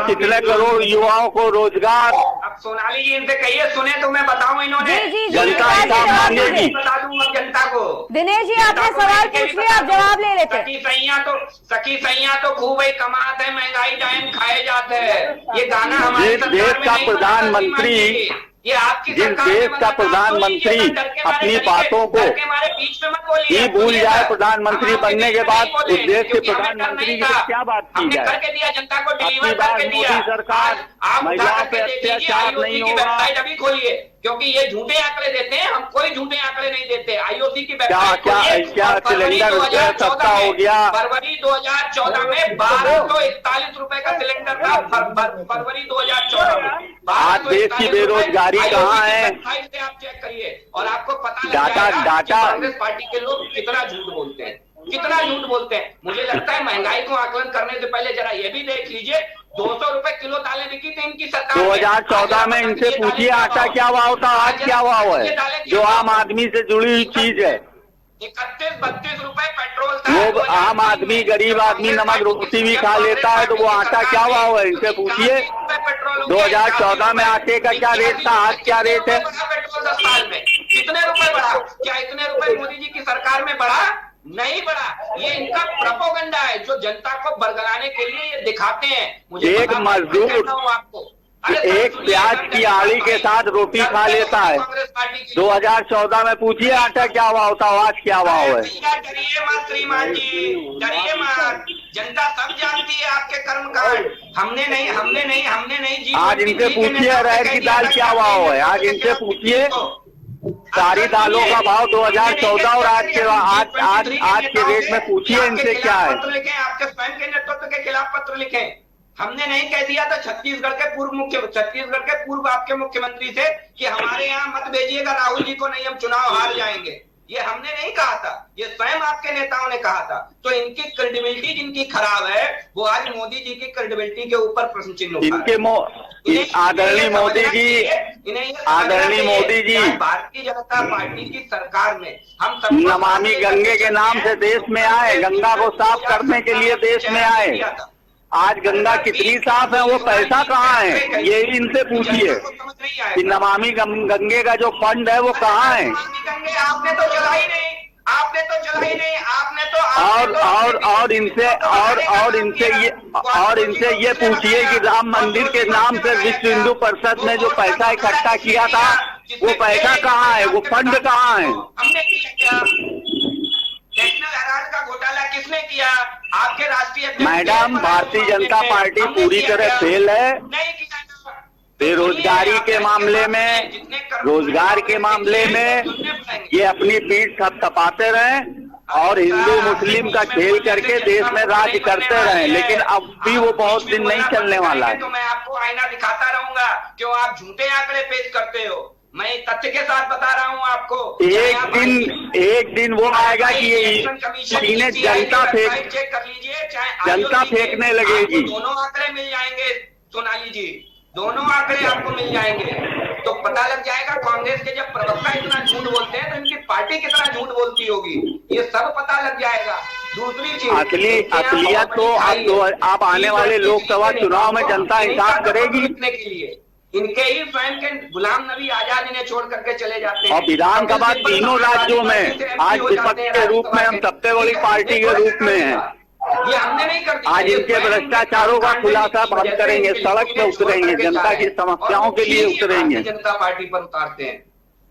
कितने करोड़ युवाओं को रोजगार। अब सोनाली जी इनसे कहिए, सुने तो मैं बताऊं इन्होंने। जी जी जी, जनता विकास जी हिसाब जवाब मांगेगी। दीजिए। बता दूं अब जनता को। दिनेश जी आपने जनता को सवाल मैं पूछ भी लिया, आप बता दूं। जवाब ले लेते हैं। सखी सैया तो खूब ही कमाते हैं, महंगाई टाइम खाए जाते हैं। ये गाना हमारे जिस देश का प्रधानमंत्री ये आपकी जिस सरकार देश में का बना, प्रधानमंत्री बोलिए, डर के मारे अपनी डरिए, बातों को डर के मारे बीच में मत बोलिए, ही भूल बोलिए जाए सर। प्रधानमंत्री हम आपके बनने के बीच में बाद नहीं बोले, उस देश के क्योंकि हमें डर प्रधानमंत्री नहीं की था। क्या बात की हमने जाए? करके दिया, जनता को अपनी डिलीवर बात करके दिया। मोदी सरकार, आप उठा महिलाओं करके पे देख लीजिए, अत्याचार IOC नहीं की होगा। वेबसाइट अभी खोलिए, क्योंकि ये झूठे आंकड़े देते हैं, हम कोई झूठे आंकड़े नहीं देते। IOC की क्या वेबसाइट क्या खोलिए क्या और फरवरी सिलेंडर 2014 सस्ता हो में, गया? फरवरी 2014 में 1241 रुपए का सिलेंडर था। फरवरी 2014 में आज देश की बेरोजगारी कहाँ है? वेबसाइट से आप चेक करिए और आपको पता लग डाटा- जाएगा कि डाटा- कांग्रेस पार्टी के लोग कितना झूठ बोलते हैं, कितना झूठ बोलते हैं। मुझे लगता है महंगाई को आकलन करने से पहले जरा ये भी देख लीजिए, 200 रुपए किलो दालें बिकी थी इनकी सरकार में। 2014 में इनसे पूछिए आटा क्या भाव था, आज क्या भाव है, जो आम आदमी से जुड़ी हुई चीज है। 31-32 रुपए पेट्रोल था। वो आम आदमी, गरीब आदमी नमक रोटी भी खा लेता है, तो वो आटा क्या भाव है, इनसे पूछिए। 2014 में आटे का क्या रेट था, आज क्या रेट है? पेट्रोल 10 साल में कितने रुपए बढ़ा? क्या इतने रुपए मोदी जी की सरकार में बढ़ा? नहीं बढ़ा। ये इनका प्रोपोगंडा है जो जनता को बरगलाने के लिए ये दिखाते हैं। मुझे एक पता, मैं मजदूर कहता हूं आपको, एक प्याज की आड़ी के साथ रोटी खा लेता है। 2014 में पूछिए आटा क्या भाव था, आज क्या भाव है? डरिए मत श्रीमान जी, डरिए मत। जनता सब जानती है आपके कर्मकांड। हमने नहीं जी। आज इनसे पूछिए अरहर की दाल क्या भाव है, आज इनसे पूछिए सारी दालों का भाव 2014 और आज के रेट में पूछिए इनसे क्या है। आपके स्वयं के नेतृत्व के खिलाफ पत्र लिखे। हमने नहीं कह दिया था छत्तीसगढ़ के पूर्व आपके मुख्यमंत्री से कि हमारे यहाँ मत भेजिएगा राहुल जी को, नहीं हम चुनाव हार जाएंगे। ये हमने नहीं कहा था, ये स्वयं आपके नेताओं ने कहा था। तो इनकी क्रेडिबिलिटी जिनकी खराब है, वो आज मोदी जी की क्रेडिबिलिटी के ऊपर प्रश्न चिन्ह उठा रहे हैं। आदरणीय मोदी जी भारतीय जनता पार्टी की सरकार में हम सब नमामि गंगे के नाम से देश में आए, गंगा को साफ करने के लिए देश में आए। आज गंगा कितनी साफ है, वो पैसा कहाँ है, ये इनसे पूछिए कि नमामि गंगे का जो फंड है वो कहाँ है। आपने तो चला ही नहीं, आपने तो इनसे ये पूछिए कि राम मंदिर के नाम से विश्व हिंदू परिषद ने जो पैसा इकट्ठा किया था, वो पैसा कहाँ है, वो फंड कहाँ है? हमने किया। नेशनल हेराल्ड का घोटाला किसने किया? आपके राष्ट्रीय मैडम, भारतीय जनता पार्टी पूरी तरह फेल है। नहीं किया। बेरोजगारी के मामले में, रोजगार के मामले में ये अपनी पीठ थपथपाते रहे और हिंदू मुस्लिम का खेल करके देश में राज करते रहे, लेकिन अब भी वो बहुत दिन नहीं चलने वाला है। तो मैं आपको आईना दिखाता रहूंगा, क्यों आप झूठे आंकड़े पेश करते हो। मैं तथ्य के साथ बता रहा हूं आपको। एक दिन वो आएगा कि ये इन्हें जनता चेक कर लीजिए, चाहे जनता फेंकने लगेगी। दोनों आंकड़े मिल जाएंगे सोनाली जी, दोनों आंकड़े आपको मिल जाएंगे। तो पता लग जाएगा कांग्रेस के जब प्रवक्ता इतना झूठ बोलते हैं तो इनकी पार्टी कितना झूठ बोलती होगी, ये सब पता लग जाएगा। दूसरी चीज असलियत तो आप आने वाले लोकसभा चुनाव में जनता हिसाब करेगी। जीतने के लिए इनके ही फैन के गुलाम नबी आजाद इन्हें छोड़ करके चले जाते हैं। और विधानसभा तीनों राज्यों में आज विपक्ष के रूप में हम सबसे बड़ी पार्टी के रूप में हैं। ये हमने नहीं कर दिया। आज इनके भ्रष्टाचारों का खुलासा हम करेंगे, सड़क पे उतरेंगे, जनता की समस्याओं के लिए उतरेंगे, जनता पार्टी पर उतारते हैं।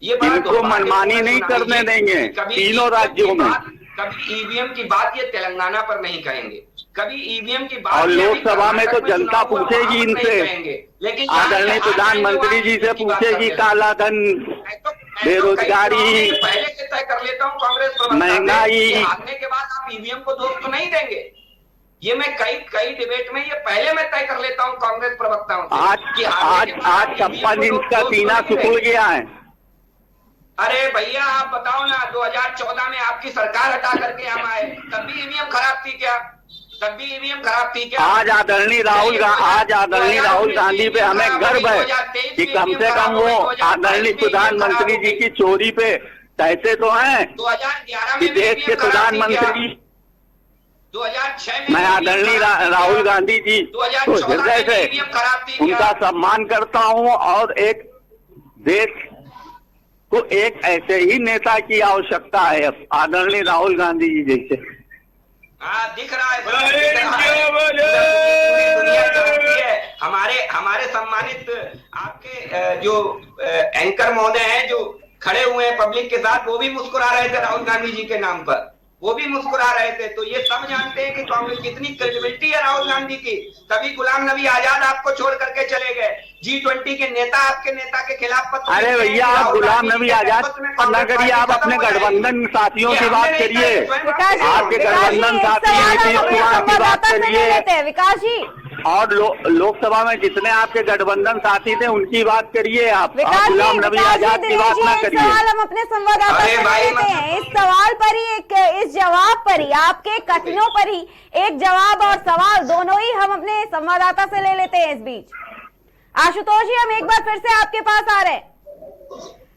ये इनको मनमानी नहीं करने देंगे तीनों राज्यों में। कभी ईवीएम की बात ये तेलंगाना पर नहीं कहेंगे, कभी ईवीएम की बात और लोकसभा में तो जनता पूछेगी इनसे, लेकिन आदरणीय प्रधानमंत्री जी से पूछेगी काला धन, बेरोजगारी, पहले से तय कर लेता हूँ कांग्रेस महंगाई, हारने के बाद आप ईवीएम को दोष तो नहीं देंगे। ये मैं कई डिबेट में ये पहले मैं तय कर लेता हूँ कांग्रेस प्रवक्ताओं से। आज 56 इंच का सीना सुखड़ गया है। अरे भैया आप बताओ ना, 2014 में आपकी सरकार हटा करके हम आए, तब भी ईवीएम खराब थी क्या? तब भी ईवीएम खराब थी क्या? आज आदरणीय राहुल गांधी पे हमें गर्व है कि कम से कम वो आदरणीय प्रधानमंत्री जी की चोरी पे कहते तो हैं 2011 कि देश के प्रधानमंत्री 2006 में मैं आदरणीय राहुल गांधी जी को हृदय से उनका सम्मान करता हूं और एक देश को एक ऐसे ही नेता की आवश्यकता है, आदरणीय राहुल गांधी जी जैसे। दिख रहा है, हमारे सम्मानित आपके जो एंकर महोदय हैं जो खड़े हुए हैं पब्लिक के साथ, वो भी मुस्कुरा रहे थे राहुल गांधी जी के नाम पर, वो भी मुस्कुरा रहे थे। तो ये सब जानते हैं कि कांग्रेस कितनी क्रेडिबिलिटी है राहुल गांधी की। तभी गुलाम नबी आजाद आपको छोड़ करके चले गए। G20 के नेता आपके नेता के खिलाफ पत्र। अरे भैया आप गुलाम नबी आजाद न करिए, आप अपने गठबंधन साथियों की बात करिए, आपके गठबंधन साथी नीतीश कुमार की बात करिए, विकास जी, और लोकसभा में जितने आपके गठबंधन साथी थे उनकी बात करिए। आप गुलाम नबी आजाद की बात ना करिए। सवाल हम अपने संवाददाता से लेते हैं, इस सवाल पर ही इस जवाब पर ही, आपके कथनों पर ही एक जवाब और सवाल दोनों ही हम अपने संवाददाता से ले लेते हैं। इस बीच आशुतोष जी, हम एक बार फिर से आपके पास आ रहे हैं।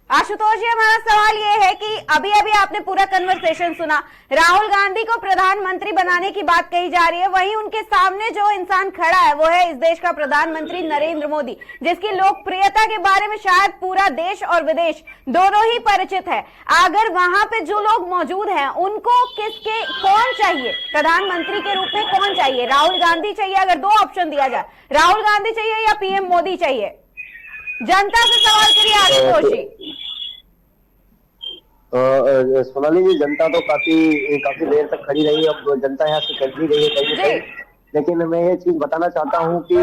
आशुतोष जी, हमारा सवाल ये है कि अभी अभी आपने पूरा कन्वर्सेशन सुना, राहुल गांधी को प्रधानमंत्री बनाने की बात कही जा रही है, वहीं उनके सामने जो इंसान खड़ा है वो है इस देश का प्रधानमंत्री नरेंद्र मोदी, जिसकी लोकप्रियता के बारे में शायद पूरा देश और विदेश दोनों ही परिचित है। अगर वहां पे जो लोग मौजूद हैं उनको कौन चाहिए प्रधानमंत्री के रूप में, कौन चाहिए? राहुल गांधी चाहिए? अगर दो ऑप्शन दिया जाए, राहुल गांधी चाहिए या पीएम मोदी चाहिए? जनता से सवाल करिए आशुतोष जी। सोनाली जी, जनता तो काफी देर तक खड़ी रही, अब जनता यहाँ से चल भी रही है कहीं, लेकिन मैं ये चीज बताना चाहता हूँ कि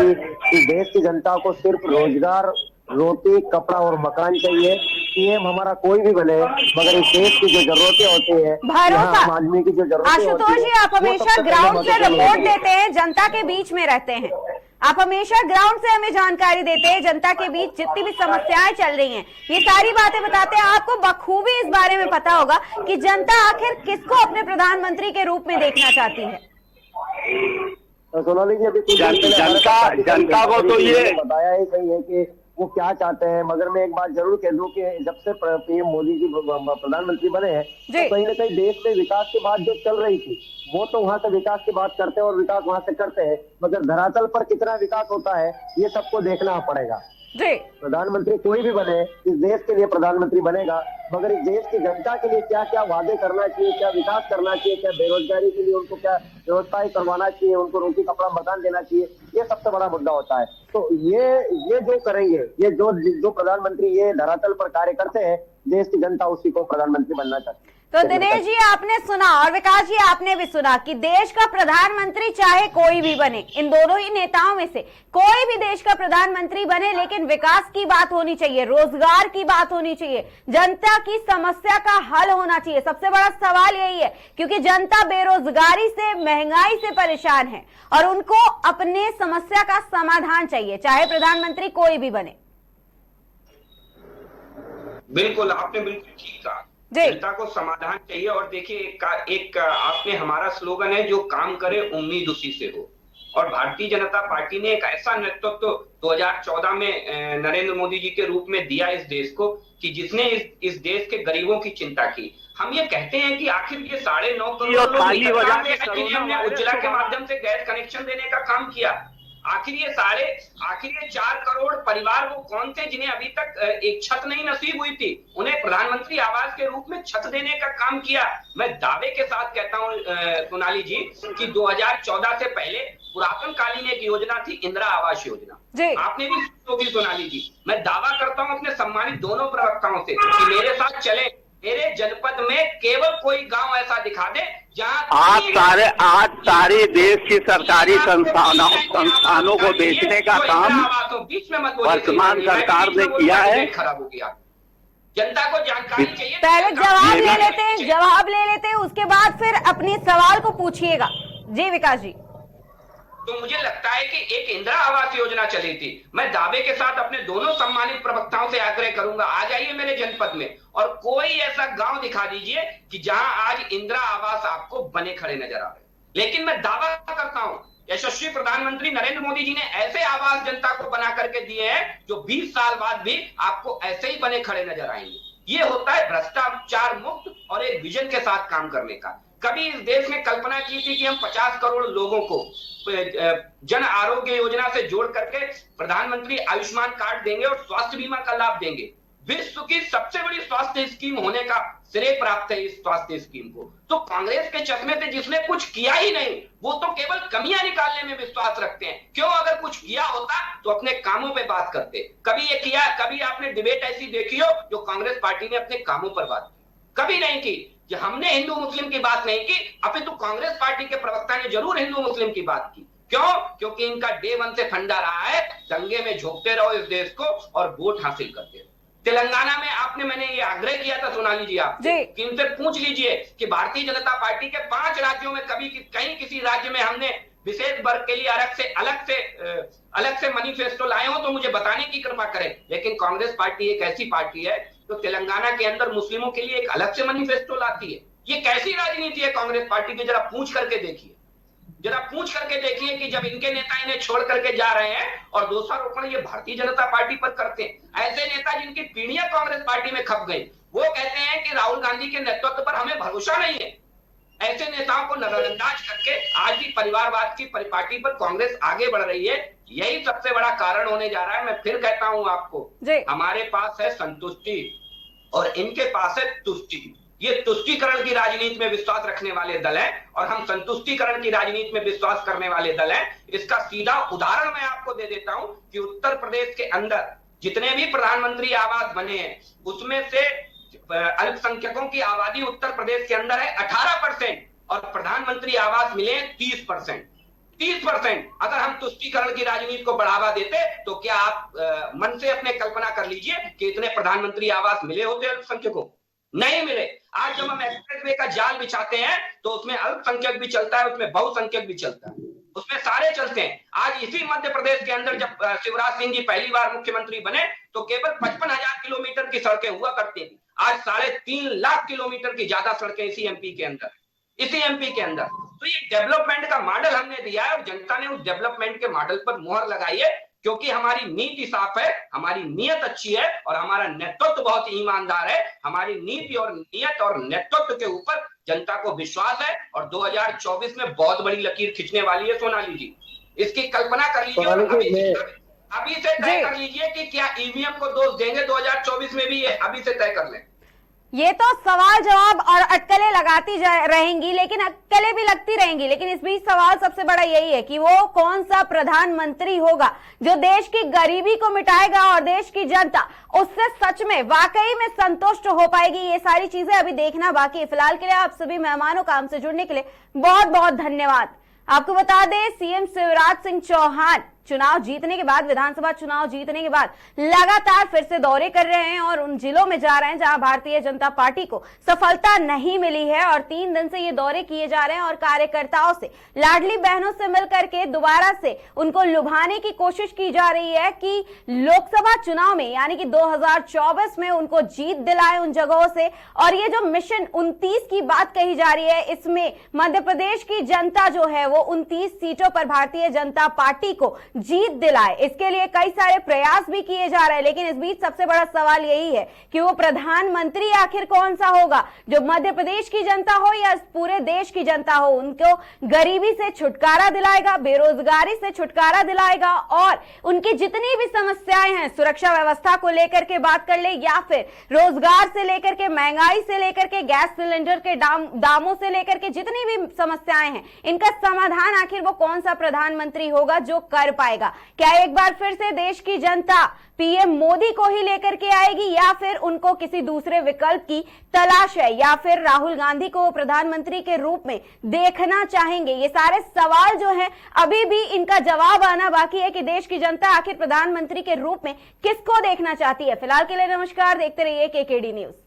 इस देश की जनता को सिर्फ रोजगार, रोटी, कपड़ा और मकान चाहिए। पीएम हमारा कोई भी बने, मगर इस देश की जो जरूरतें होती है, आम आदमी की जो जरूरतें होती है। आशुतोष जी, आप हमेशा ग्राउंड से रिपोर्ट देते हैं, जनता के बीच में रहते हैं, आप हमेशा ग्राउंड से हमें जानकारी देते हैं, जनता के बीच जितनी भी समस्याएं चल रही हैं ये सारी बातें बताते हैं। आपको बखूबी इस बारे में पता होगा कि जनता आखिर किसको अपने प्रधानमंत्री के रूप में देखना चाहती है। सोनाली जी, अभी जनता को तो ये बताया ही सही है कि वो क्या चाहते हैं, मगर मैं एक बात जरूर कह दूं कि जब से पीएम मोदी जी प्रधानमंत्री बने हैं तो कहीं ना कहीं देश में विकास की बात जो चल रही थी वो तो वहां से विकास की बात करते हैं और विकास वहां से करते हैं, मगर धरातल पर कितना विकास होता है ये सबको देखना पड़ेगा। प्रधानमंत्री कोई भी बने, इस देश के लिए प्रधानमंत्री बनेगा, मगर इस देश की जनता के लिए क्या क्या वादे करना चाहिए, क्या विकास करना चाहिए, क्या बेरोजगारी के लिए उनको क्या व्यवस्थाएं करवाना चाहिए, उनको रोटी कपड़ा मकान देना चाहिए, ये सबसे बड़ा मुद्दा होता है। तो ये जो करेंगे, ये जो प्रधानमंत्री ये धरातल पर कार्य करते हैं, देश की जनता उसी को प्रधानमंत्री बनना चाहती है। तो दिनेश जी, आपने सुना और विकास जी आपने भी सुना कि देश का प्रधानमंत्री चाहे कोई भी बने, इन दोनों ही नेताओं में से कोई भी देश का प्रधानमंत्री बने, लेकिन विकास की बात होनी चाहिए, रोजगार की बात होनी चाहिए, जनता की समस्या का हल होना चाहिए। सबसे बड़ा सवाल यही है क्योंकि जनता बेरोजगारी से, महंगाई से परेशान है और उनको अपने समस्या का समाधान चाहिए, चाहे प्रधानमंत्री कोई भी बने। बिल्कुल, आपने बिल्कुल ठीक कहा, जनता को समाधान चाहिए। और देखिए एक आपने, हमारा स्लोगन है जो काम करे उम्मीद उसी से हो, और भारतीय जनता पार्टी ने एक ऐसा नेतृत्व 2014 में नरेंद्र मोदी जी के रूप में दिया इस देश को कि जिसने इस देश के गरीबों की चिंता की। हम ये कहते हैं कि आखिर ये 9.5 करोड़ लोग जिन्हें हमने उज्ज्वला के माध्यम से गैस कनेक्शन देने का काम किया, आखिर ये 4 करोड़ परिवार वो कौन थे जिन्हें अभी तक एक छत नहीं नसीब हुई थी, उन्हें प्रधानमंत्री आवास के रूप में छत देने का काम किया। मैं दावे के साथ कहता हूं सोनाली जी कि 2014 से पहले पुरातन कालीन एक योजना थी इंदिरा आवास योजना, आपने भी होगी सोनाली जी। मैं दावा करता हूं अपने सम्मानित दोनों प्रवक्ताओं से कि मेरे साथ चले, मेरे जनपद में केवल कोई गांव ऐसा दिखा दे जहां आज सारे देश की सरकारी संस्थानों को बेचने का काम वर्तमान सरकार ने किया है। खराब हो गया, जनता को जानकारी चाहिए। पहले जवाब ले लेते हैं, उसके बाद फिर अपने सवाल को पूछिएगा। जी विकास जी। तो मुझे लगता है कि एक इंदिरा आवास योजना चली थी। मैं दावे के साथ अपने दोनों सम्मानित प्रवक्ताओं से आग्रह करूंगा, आ जाइए मेरे जनपद में और कोई ऐसा गांव दिखा दीजिए कि जहां आज इंदिरा आवास आपको बने खड़े नजर आ रहे। लेकिन मैं दावा करता हूं यशस्वी प्रधानमंत्री नरेंद्र मोदी जी ने ऐसे आवास जनता को बना करके दिए हैं जो 20 साल बाद भी आपको ऐसे ही बने खड़े नजर आएंगे। ये होता है भ्रष्टाचार मुक्त और एक विजन के साथ काम करने का। कभी इस देश में कल्पना की थी कि हम 50 करोड़ लोगों को जन आरोग्य योजना से जोड़ करके प्रधानमंत्री आयुष्मान कार्ड देंगे और स्वास्थ्य बीमा का लाभ देंगे। विश्व की सबसे बड़ी स्वास्थ्य स्कीम होने का श्रेय प्राप्त है इस स्वास्थ्य स्कीम को। तो कांग्रेस के चश्मे से जिसने कुछ किया ही नहीं, वो तो केवल कमियां निकालने में विश्वास रखते हैं। क्यों, अगर कुछ किया होता तो अपने कामों पे बात करते। कभी ये किया, कभी आपने डिबेट ऐसी देखी हो जो कांग्रेस पार्टी ने अपने कामों पर बात की? कभी नहीं की। कि हमने हिंदू मुस्लिम की बात नहीं की, अपितु कांग्रेस पार्टी के प्रवक्ता ने जरूर हिंदू मुस्लिम की बात की। क्यों? क्योंकि इनका डे 1 से फंडा रहा है दंगे में झोंकते रहो इस देश को और वोट हासिल करते रहो। तेलंगाना में मैंने ये आग्रह किया था सोनाली जी आपसे कि इनसे पूछ लीजिए कि भारतीय जनता पार्टी के 5 राज्यों में कहीं किसी राज्य में हमने विशेष वर्ग के लिए अलग से मैनिफेस्टो लाए हो तो मुझे बताने की कृपा करें। लेकिन कांग्रेस पार्टी एक ऐसी पार्टी है तो तेलंगाना के अंदर मुस्लिमों के लिए एक अलग से मैनिफेस्टो लाती है। ये कैसी राजनीति है कांग्रेस पार्टी की? जरा पूछ करके देखिए कि जब इनके नेता इन्हें छोड़ करके जा रहे हैं और दोषारोपण ये भारतीय जनता पार्टी पर करते हैं। ऐसे नेता जिनकी पीढ़ियां कांग्रेस पार्टी में खप गई, वो कहते हैं कि राहुल गांधी के नेतृत्व पर हमें भरोसा नहीं है। ऐसे नेताओं को नजरअंदाज करके आज भी परिवारवाद की परिपाटी पर कांग्रेस आगे बढ़ रही है। यही सबसे बड़ा कारण होने जा रहा है। मैं फिर कहता हूं आपको, हमारे पास है संतुष्टि और इनके पास है तुष्टि। ये तुष्टिकरण की राजनीति में विश्वास रखने वाले दल हैं और हम संतुष्टिकरण की राजनीति में विश्वास करने वाले दल हैं। इसका सीधा उदाहरण मैं आपको दे देता हूं कि उत्तर प्रदेश के अंदर जितने भी प्रधानमंत्री आवास बने हैं उसमें से अल्पसंख्यकों की आबादी उत्तर प्रदेश के अंदर है 18% और प्रधानमंत्री आवास मिले 30%। अगर हम तुष्टिकरण की राजनीति को बढ़ावा देते तो क्या आप मन से अपने कल्पना कर लीजिए कि इतने प्रधानमंत्री आवास मिले होते अल्पसंख्यकों? नहीं मिले। आज जब हम एक्सप्रेसवे का जाल बिछाते हैं तो उसमें अल्पसंख्यक भी चलता है, उसमें बहुसंख्यक भी चलता है, उसमें सारे चलते हैं। आज इसी मध्य प्रदेश के अंदर जब शिवराज सिंह जी पहली बार मुख्यमंत्री बने तो केवल 55,000 किलोमीटर की सड़कें हुआ करती थी। आज 3.5 लाख किलोमीटर की ज्यादा सड़कें इसी एमपी के अंदर। तो ये डेवलपमेंट का मॉडल हमने दिया है और जनता ने उस डेवलपमेंट के मॉडल पर मुहर लगाई है क्योंकि हमारी नीति साफ है, हमारी नीयत अच्छी है और हमारा नेतृत्व बहुत ईमानदार है। हमारी नीति और नीयत और नेतृत्व के ऊपर जनता को विश्वास है और 2024 में बहुत बड़ी लकीर खींचने वाली है सोनाली जी। इसकी कल्पना कर लीजिए और अभी से तय कर लीजिए कि क्या ईवीएम को दोष देंगे 2024 में भी, ये अभी से तय कर लें। ये तो सवाल जवाब और अटकलें लगाती रहेंगी, लेकिन अटकलें भी लगती रहेंगी। लेकिन इस बीच सवाल सबसे बड़ा यही है कि वो कौन सा प्रधानमंत्री होगा जो देश की गरीबी को मिटाएगा और देश की जनता उससे सच में वाकई में संतुष्ट हो पाएगी। ये सारी चीजें अभी देखना बाकी है। फिलहाल के लिए आप सभी मेहमानों का हमसे जुड़ने के लिए बहुत बहुत धन्यवाद। आपको बता दें, सीएम शिवराज सिंह चौहान चुनाव जीतने के बाद, विधानसभा चुनाव जीतने के बाद लगातार फिर से दौरे कर रहे हैं और उन जिलों में जा रहे हैं जहां भारतीय जनता पार्टी को सफलता नहीं मिली है। और 3 दिन से ये दौरे किए जा रहे हैं और कार्यकर्ताओं से, लाडली बहनों से मिलकर के दोबारा से उनको लुभाने की कोशिश की जा रही है कि लोकसभा चुनाव में यानी कि 2024 में उनको जीत दिलाए उन जगहों से। और ये जो मिशन 29 की बात कही जा रही है, इसमें मध्य प्रदेश की जनता जो है वो 29 सीटों पर भारतीय जनता पार्टी को जीत दिलाए, इसके लिए कई सारे प्रयास भी किए जा रहे हैं। लेकिन इस बीच सबसे बड़ा सवाल यही है कि वो प्रधानमंत्री आखिर कौन सा होगा, जो मध्य प्रदेश की जनता हो या पूरे देश की जनता हो, उनको गरीबी से छुटकारा दिलाएगा, बेरोजगारी से छुटकारा दिलाएगा और उनकी जितनी भी समस्याएं हैं, सुरक्षा व्यवस्था को लेकर के बात कर ले या फिर रोजगार से लेकर के, महंगाई से लेकर के, गैस सिलेंडर के दामों से लेकर के जितनी भी समस्याएं हैं, इनका समाधान आखिर वो कौन सा प्रधानमंत्री होगा जो कर पाएगा। क्या एक बार फिर से देश की जनता पीएम मोदी को ही लेकर के आएगी या फिर उनको किसी दूसरे विकल्प की तलाश है, या फिर राहुल गांधी को प्रधानमंत्री के रूप में देखना चाहेंगे? ये सारे सवाल जो हैं अभी भी इनका जवाब आना बाकी है कि देश की जनता आखिर प्रधानमंत्री के रूप में किसको देखना चाहती है। फिलहाल के लिए नमस्कार, देखते रहिए केकेडी न्यूज।